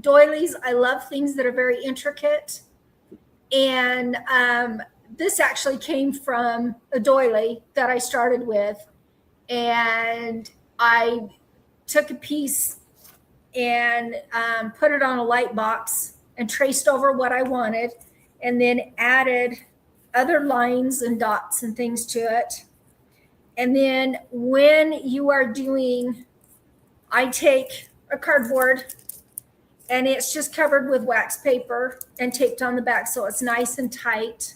doilies. I love things that are very intricate. And this actually came from a doily that I started with. And I took a piece and put it on a light box and traced over what I wanted, and then added other lines and dots and things to it. And then when you are doing, I take a cardboard and it's just covered with wax paper and taped on the back so it's nice and tight.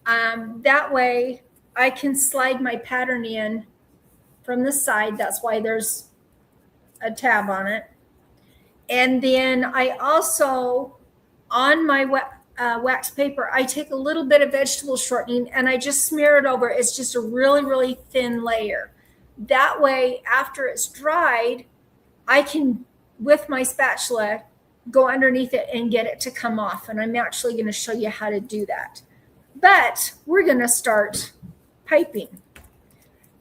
That way I can slide my pattern in from the side. That's why there's a tab on it. And then I also, on my wax paper, I take a little bit of vegetable shortening and I just smear it over. It's just a really, really thin layer. That way, after it's dried, I can, with my spatula, go underneath it and get it to come off. And I'm actually going to show you how to do that. But we're going to start piping.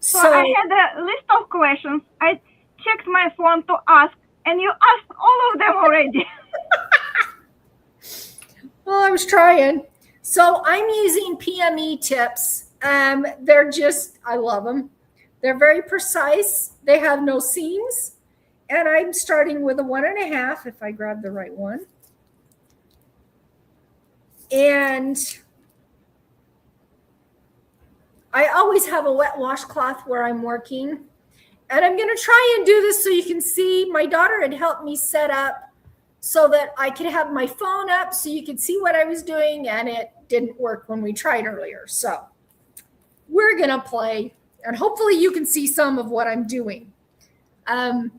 So I had a list of questions. I checked my phone to ask, and you asked all of them already. Well, I was trying. So I'm using PME tips. They're just, I love them. They're very precise. They have no seams. And I'm starting with a 1.5, if I grab the right one. And I always have a wet washcloth where I'm working. And I'm going to try and do this so you can see. My daughter had helped me set up so that I could have my phone up so you could see what I was doing, and it didn't work when we tried earlier. So we're going to play, and hopefully you can see some of what I'm doing. On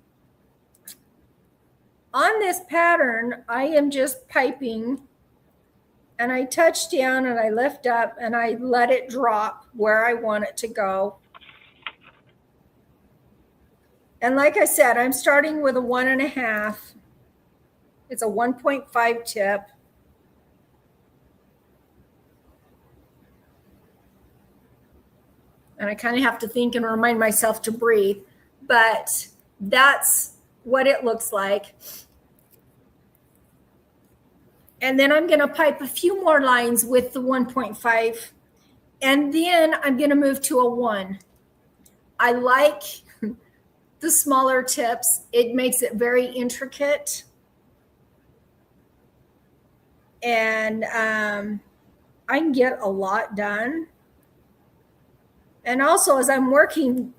this pattern, I am just piping, and I touch down and I lift up and I let it drop where I want it to go. And like I said, I'm starting with a 1.5. It's a 1.5 tip. And I kind of have to think and remind myself to breathe, but that's what it looks like. And then I'm going to pipe a few more lines with the 1.5, and then I'm going to move to a 1. I like the smaller tips. It makes it very intricate. And I can get a lot done. And also, as I'm working,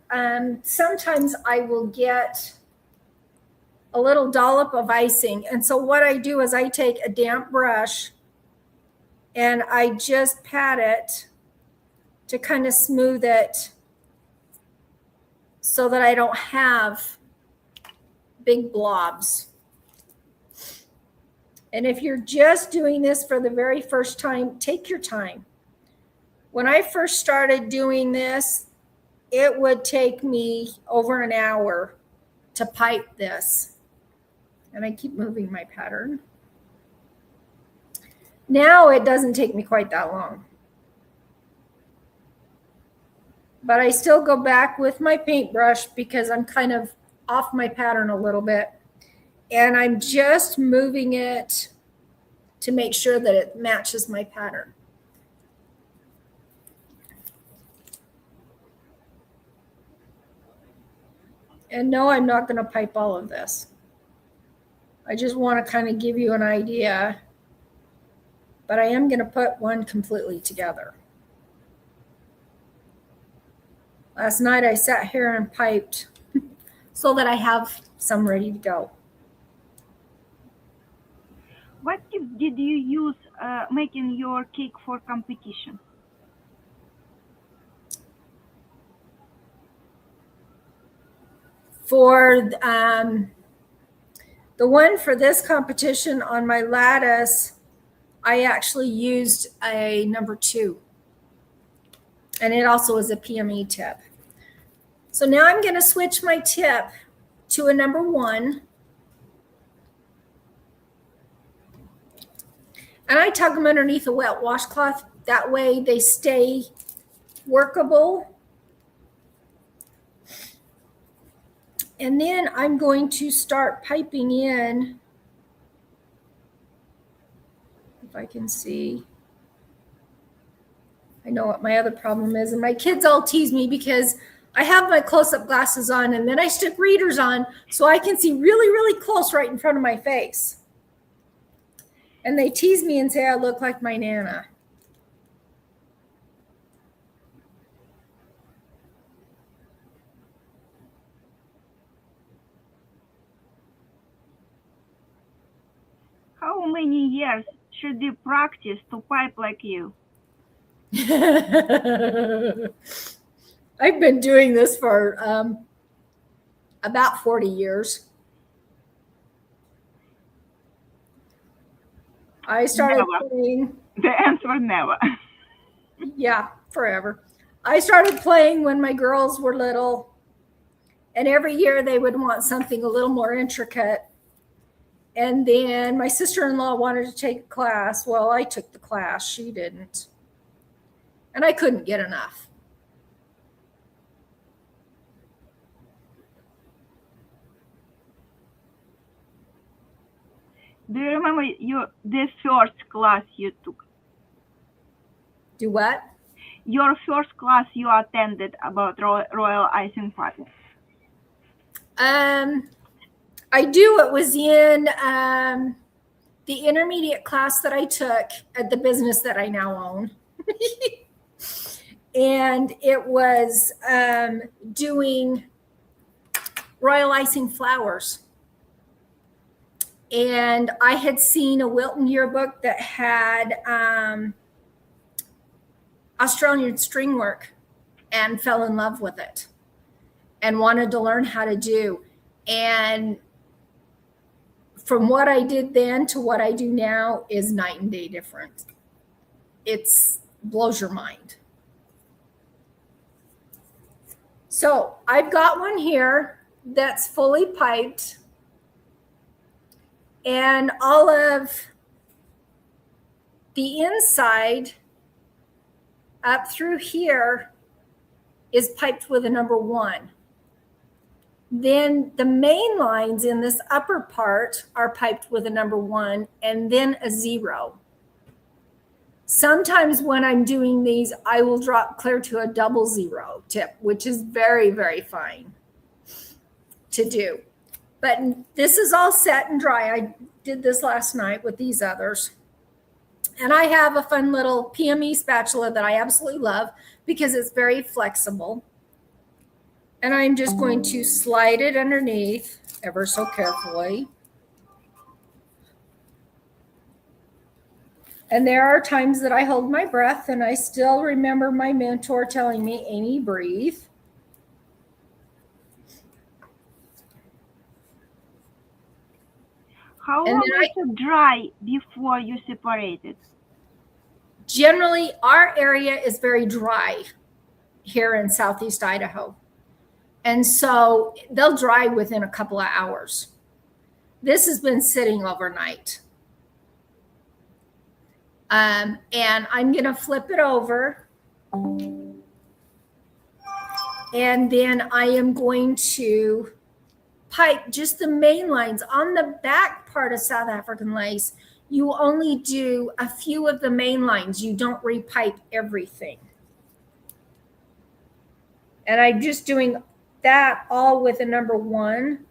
sometimes I will get a little dollop of icing. And so what I do is I take a damp brush and I just pat it to kind of smooth it so that I don't have big blobs. And if you're just doing this for the very first time, take your time. When I first started doing this, it would take me over an hour to pipe this. And I keep moving my pattern. Now it doesn't take me quite that long. But I still go back with my paintbrush because I'm kind of off my pattern a little bit. And I'm just moving it to make sure that it matches my pattern. And no, I'm not going to pipe all of this. I just want to kind of give you an idea. But I am going to put one completely together. Last night I sat here and piped so that I have some ready to go. What tips did you use making your cake for competition? For the one for this competition on my lattice, I actually used a number 2. And it also is a PME tip. So now I'm going to switch my tip to a number 1. And I tug them underneath a wet washcloth. That way they stay workable. And then I'm going to start piping in I can see. I know what my other problem is. And my kids all tease me because I have my close-up glasses on and then I stick readers on so I can see really, really close right in front of my face. And they tease me and say I look like my Nana. How many years should you practice to pipe like you? I've been doing this for about 40 years. I started playing. The answer, never. Yeah, forever. I started playing when my girls were little, and every year they would want something a little more intricate. And then my sister-in-law wanted to take a class. Well, I took the class. She didn't. And I couldn't get enough. Do you remember the first class you took? Do what? Your first class you attended about royal icing piping. I do. It was in the intermediate class that I took at the business that I now own. And it was doing royal icing flowers. And I had seen a Wilton yearbook that had Australian string work and fell in love with it and wanted to learn how to do. And from what I did then to what I do now is night and day different. It's blows your mind. So I've got one here that's fully piped, and all of the inside up through here is piped with a number 1. Then the main lines in this upper part are piped with a number 1 and then a 0. Sometimes when I'm doing these, I will drop clear to a 00 tip, which is very, very fine to do. But this is all set and dry. I did this last night with these others. And I have a fun little PME spatula that I absolutely love because it's very flexible. And I'm just going to slide it underneath ever so carefully. And there are times that I hold my breath and I still remember my mentor telling me, Amy, breathe. How long is it dry before you separate it? Generally, our area is very dry here in Southeast Idaho. And so they'll dry within a couple of hours. This has been sitting overnight. And I'm going to flip it over. And then I am going to pipe just the main lines. On the back part of South African lace, you only do a few of the main lines. You don't repipe everything. And I'm just doing that all with a number 1.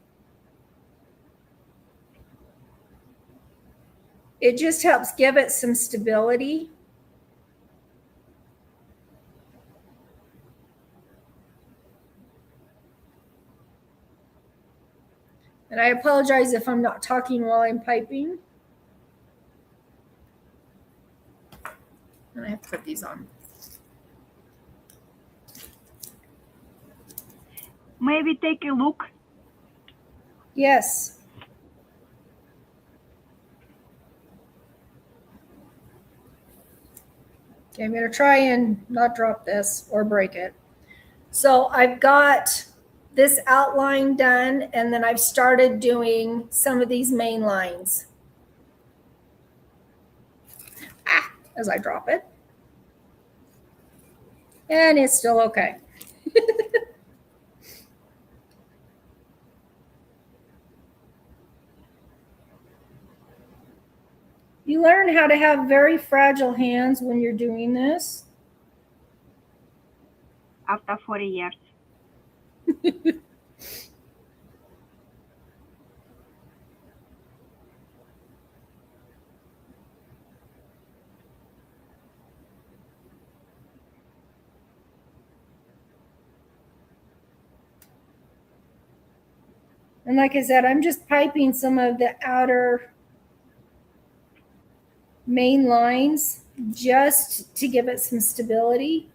It just helps give it some stability. And I apologize if I'm not talking while I'm piping. And I have to put these on. Maybe take a look. Yes. Okay, I'm going to try and not drop this or break it. So I've got this outline done, and then I've started doing some of these main lines. As I drop it. And it's still okay. You learn how to have very fragile hands when you're doing this. After 40 years. And like I said, I'm just piping some of the outer main lines just to give it some stability.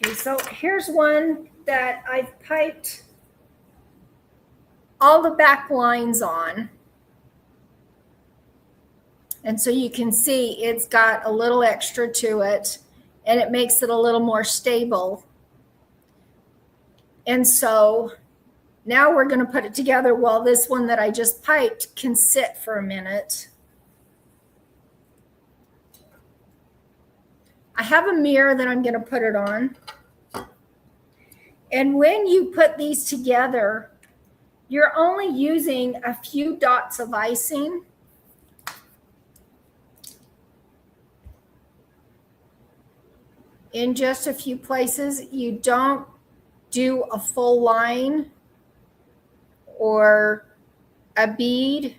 Okay, so here's one that I've piped all the back lines on. And so you can see it's got a little extra to it, and it makes it a little more stable. And so now we're going to put it together while this one that I just piped can sit for a minute. I have a mirror that I'm going to put it on. And when you put these together, you're only using a few dots of icing. In just a few places. You don't do a full line or a bead.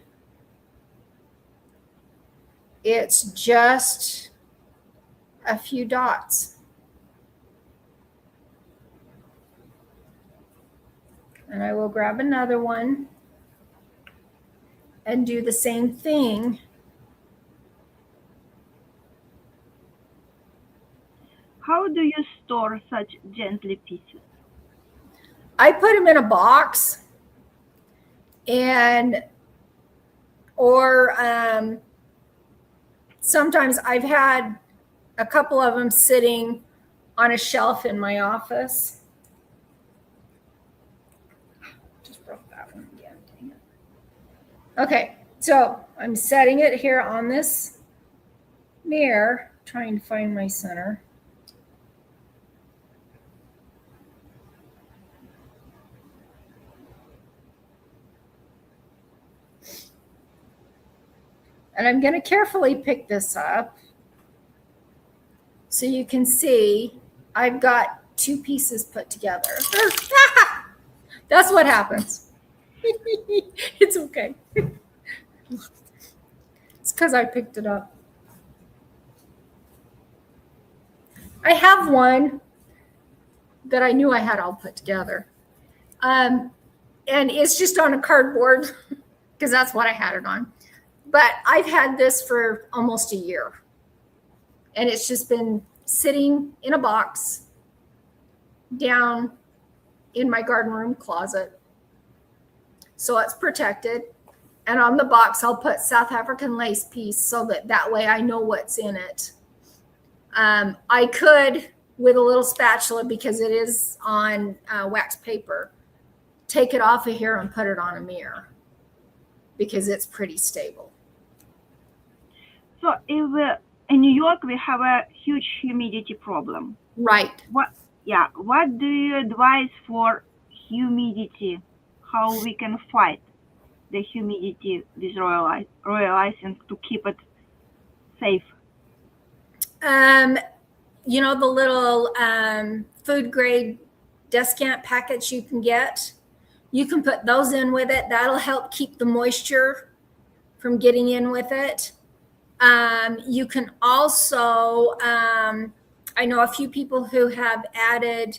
It's just a few dots. And I will grab another one and do the same thing. How do you store such gently pieces? I put them in a box, and or sometimes I've had a couple of them sitting on a shelf in my office. Just broke that one again. Dang it. Okay, so I'm setting it here on this mirror, trying to find my center. And I'm going to carefully pick this up so you can see I've got two pieces put together. That's what happens. It's okay. It's because I picked it up. I have one that I knew I had all put together. And it's just on a cardboard because that's what I had it on. But I've had this for almost a year. And it's just been sitting in a box down in my garden room closet. So it's protected. And on the box, I'll put South African lace piece so that way I know what's in it. I could, with a little spatula, because it is on wax paper, take it off of here and put it on a mirror because it's pretty stable. So if in New York we have a huge humidity problem. Right. What do you advise for humidity? How we can fight the humidity with royal icing to keep it safe? You know the little food grade descant packets you can get? You can put those in with it. That'll help keep the moisture from getting in with it. You can also, I know a few people who have added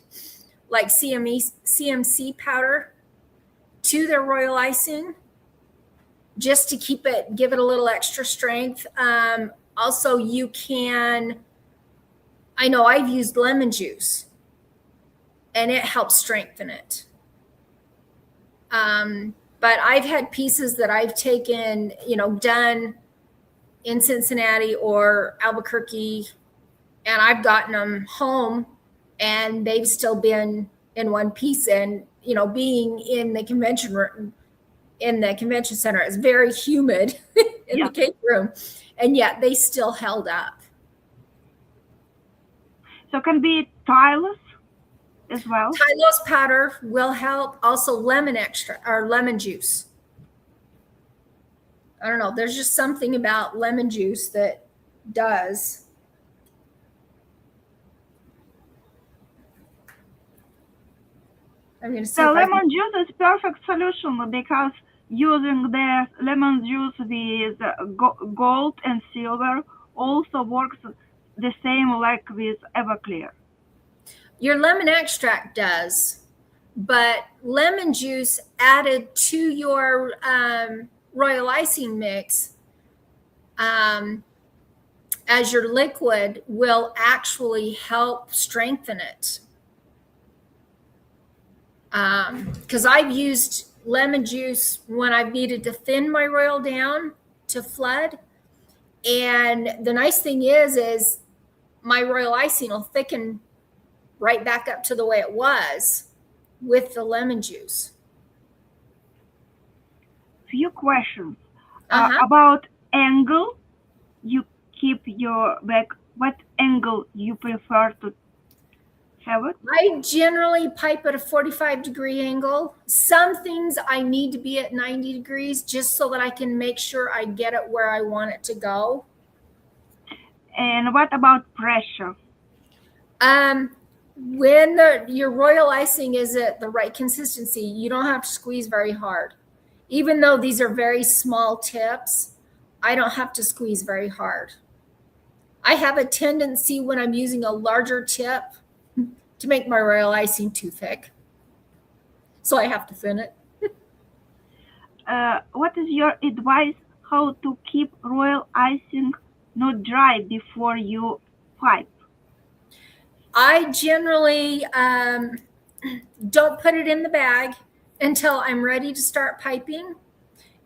like CMC powder to their royal icing just to give it a little extra strength. Also, you can, I know I've used lemon juice and it helps strengthen it. But I've had pieces that I've taken, done in Cincinnati or Albuquerque, and I've gotten them home and they've still been in one piece. And, you know, being in the convention room, in the convention center, it's very humid in the cake room, and yet they still held up. So it can be tylose as well. Tylose powder will help. Also lemon extract or lemon juice. I don't know. There's just something about lemon juice that does. I'm going to say So lemon juice is perfect solution because using the lemon juice with gold and silver also works the same like with Everclear. Your lemon extract does, but lemon juice added to your royal icing mix as your liquid will actually help strengthen it. Because I've used lemon juice when I've needed to thin my royal down to flood. And the nice thing is my royal icing will thicken right back up to the way it was with the lemon juice. Few questions about angle. You keep your back. What angle you prefer to have it? I generally pipe at a 45-degree angle. Some things I need to be at 90 degrees just so that I can make sure I get it where I want it to go. And what about pressure? When your royal icing is at the right consistency, you don't have to squeeze very hard. Even though these are very small tips, I don't have to squeeze very hard. I have a tendency when I'm using a larger tip to make my royal icing too thick. So I have to thin it. What is your advice how to keep royal icing not dry before you pipe? I generally don't put it in the bag until I'm ready to start piping.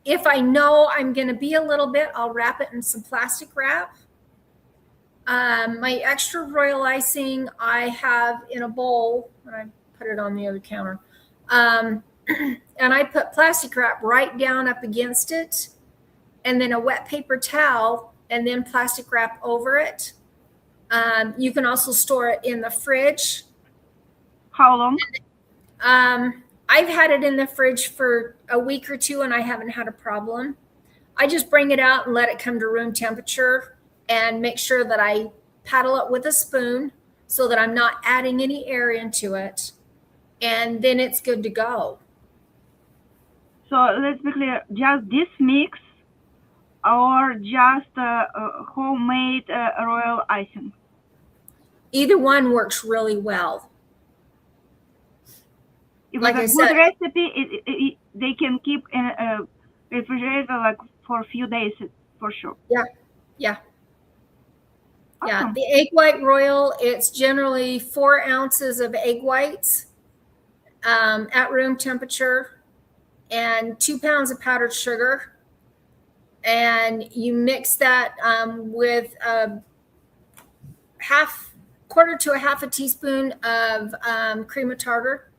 If I know I'm going to be a little bit, I'll wrap it in some plastic wrap. My extra royal icing I have in a bowl, and I put it on the other counter. And I put plastic wrap right down up against it, and then a wet paper towel, and then plastic wrap over it. You can also store it in the fridge. How long? I've had it in the fridge for a week or two, and I haven't had a problem. I just bring it out and let it come to room temperature and make sure that I paddle it with a spoon so that I'm not adding any air into it. And then it's good to go. So let's be clear, just this mix or just homemade royal icing? Either one works really well. If Like it's I a good said, recipe, they can keep in a refrigerator like for a few days for sure. Yeah. Awesome. The egg white royal, it's generally 4 ounces of egg whites at room temperature and 2 pounds of powdered sugar. And you mix that with a quarter to a half a teaspoon of cream of tartar.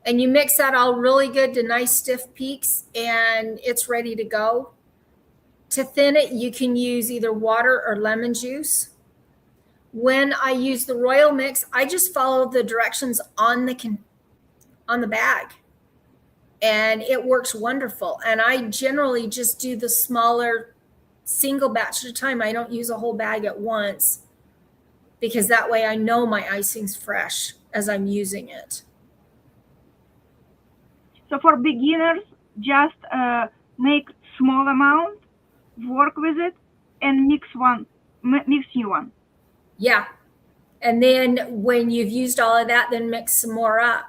And you mix that all really good to nice stiff peaks, and it's ready to go. To thin it, you can use either water or lemon juice. When I use the royal mix, I just follow the directions on the bag, and it works wonderful. And I generally just do the smaller single batch at a time. I don't use a whole bag at once because that way I know my icing's fresh as I'm using it. So for beginners, just make small amount, work with it, and mix new one. Yeah. And then when you've used all of that, then mix some more up.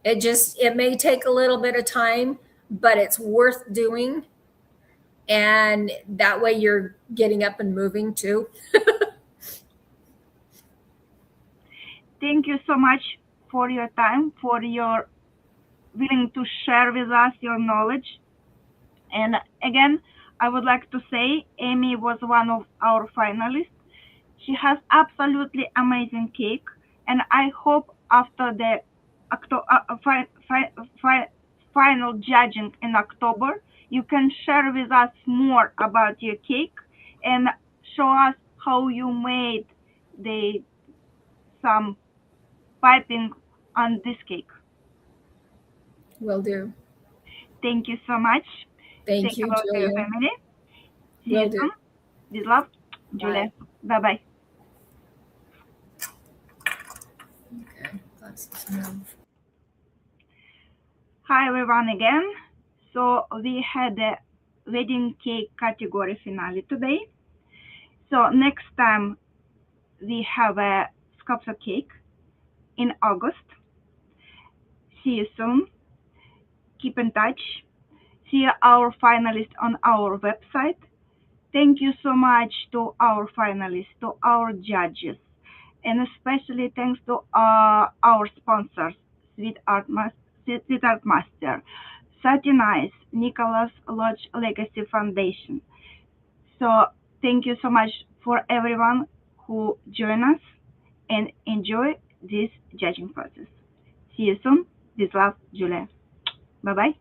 It may take a little bit of time, but it's worth doing. And that way you're getting up and moving too. Thank you so much for your time, for your willing to share with us your knowledge. And again, I would like to say Amy was one of our finalists. She has absolutely amazing cake, and I hope after the final judging in October, you can share with us more about your cake and show us how you made some piping on this cake. Will do. Thank you so much. Thank Say you, hello to your Julia. family. See Will you do. soon. With love, Julia. Bye-bye. Okay, let's just move. Hi everyone again. So we had a wedding cake category finale today. So next time we have a sculpture cake in August. See you soon. Keep in touch. See our finalists on our website. Thank you so much to our finalists, to our judges, and especially thanks to our sponsors, Sweet Art Master, Satinize, Nicholas Lodge Legacy Foundation. So thank you so much for everyone who joined us and enjoy this judging process. See you soon. With love, Julia. Bye-bye.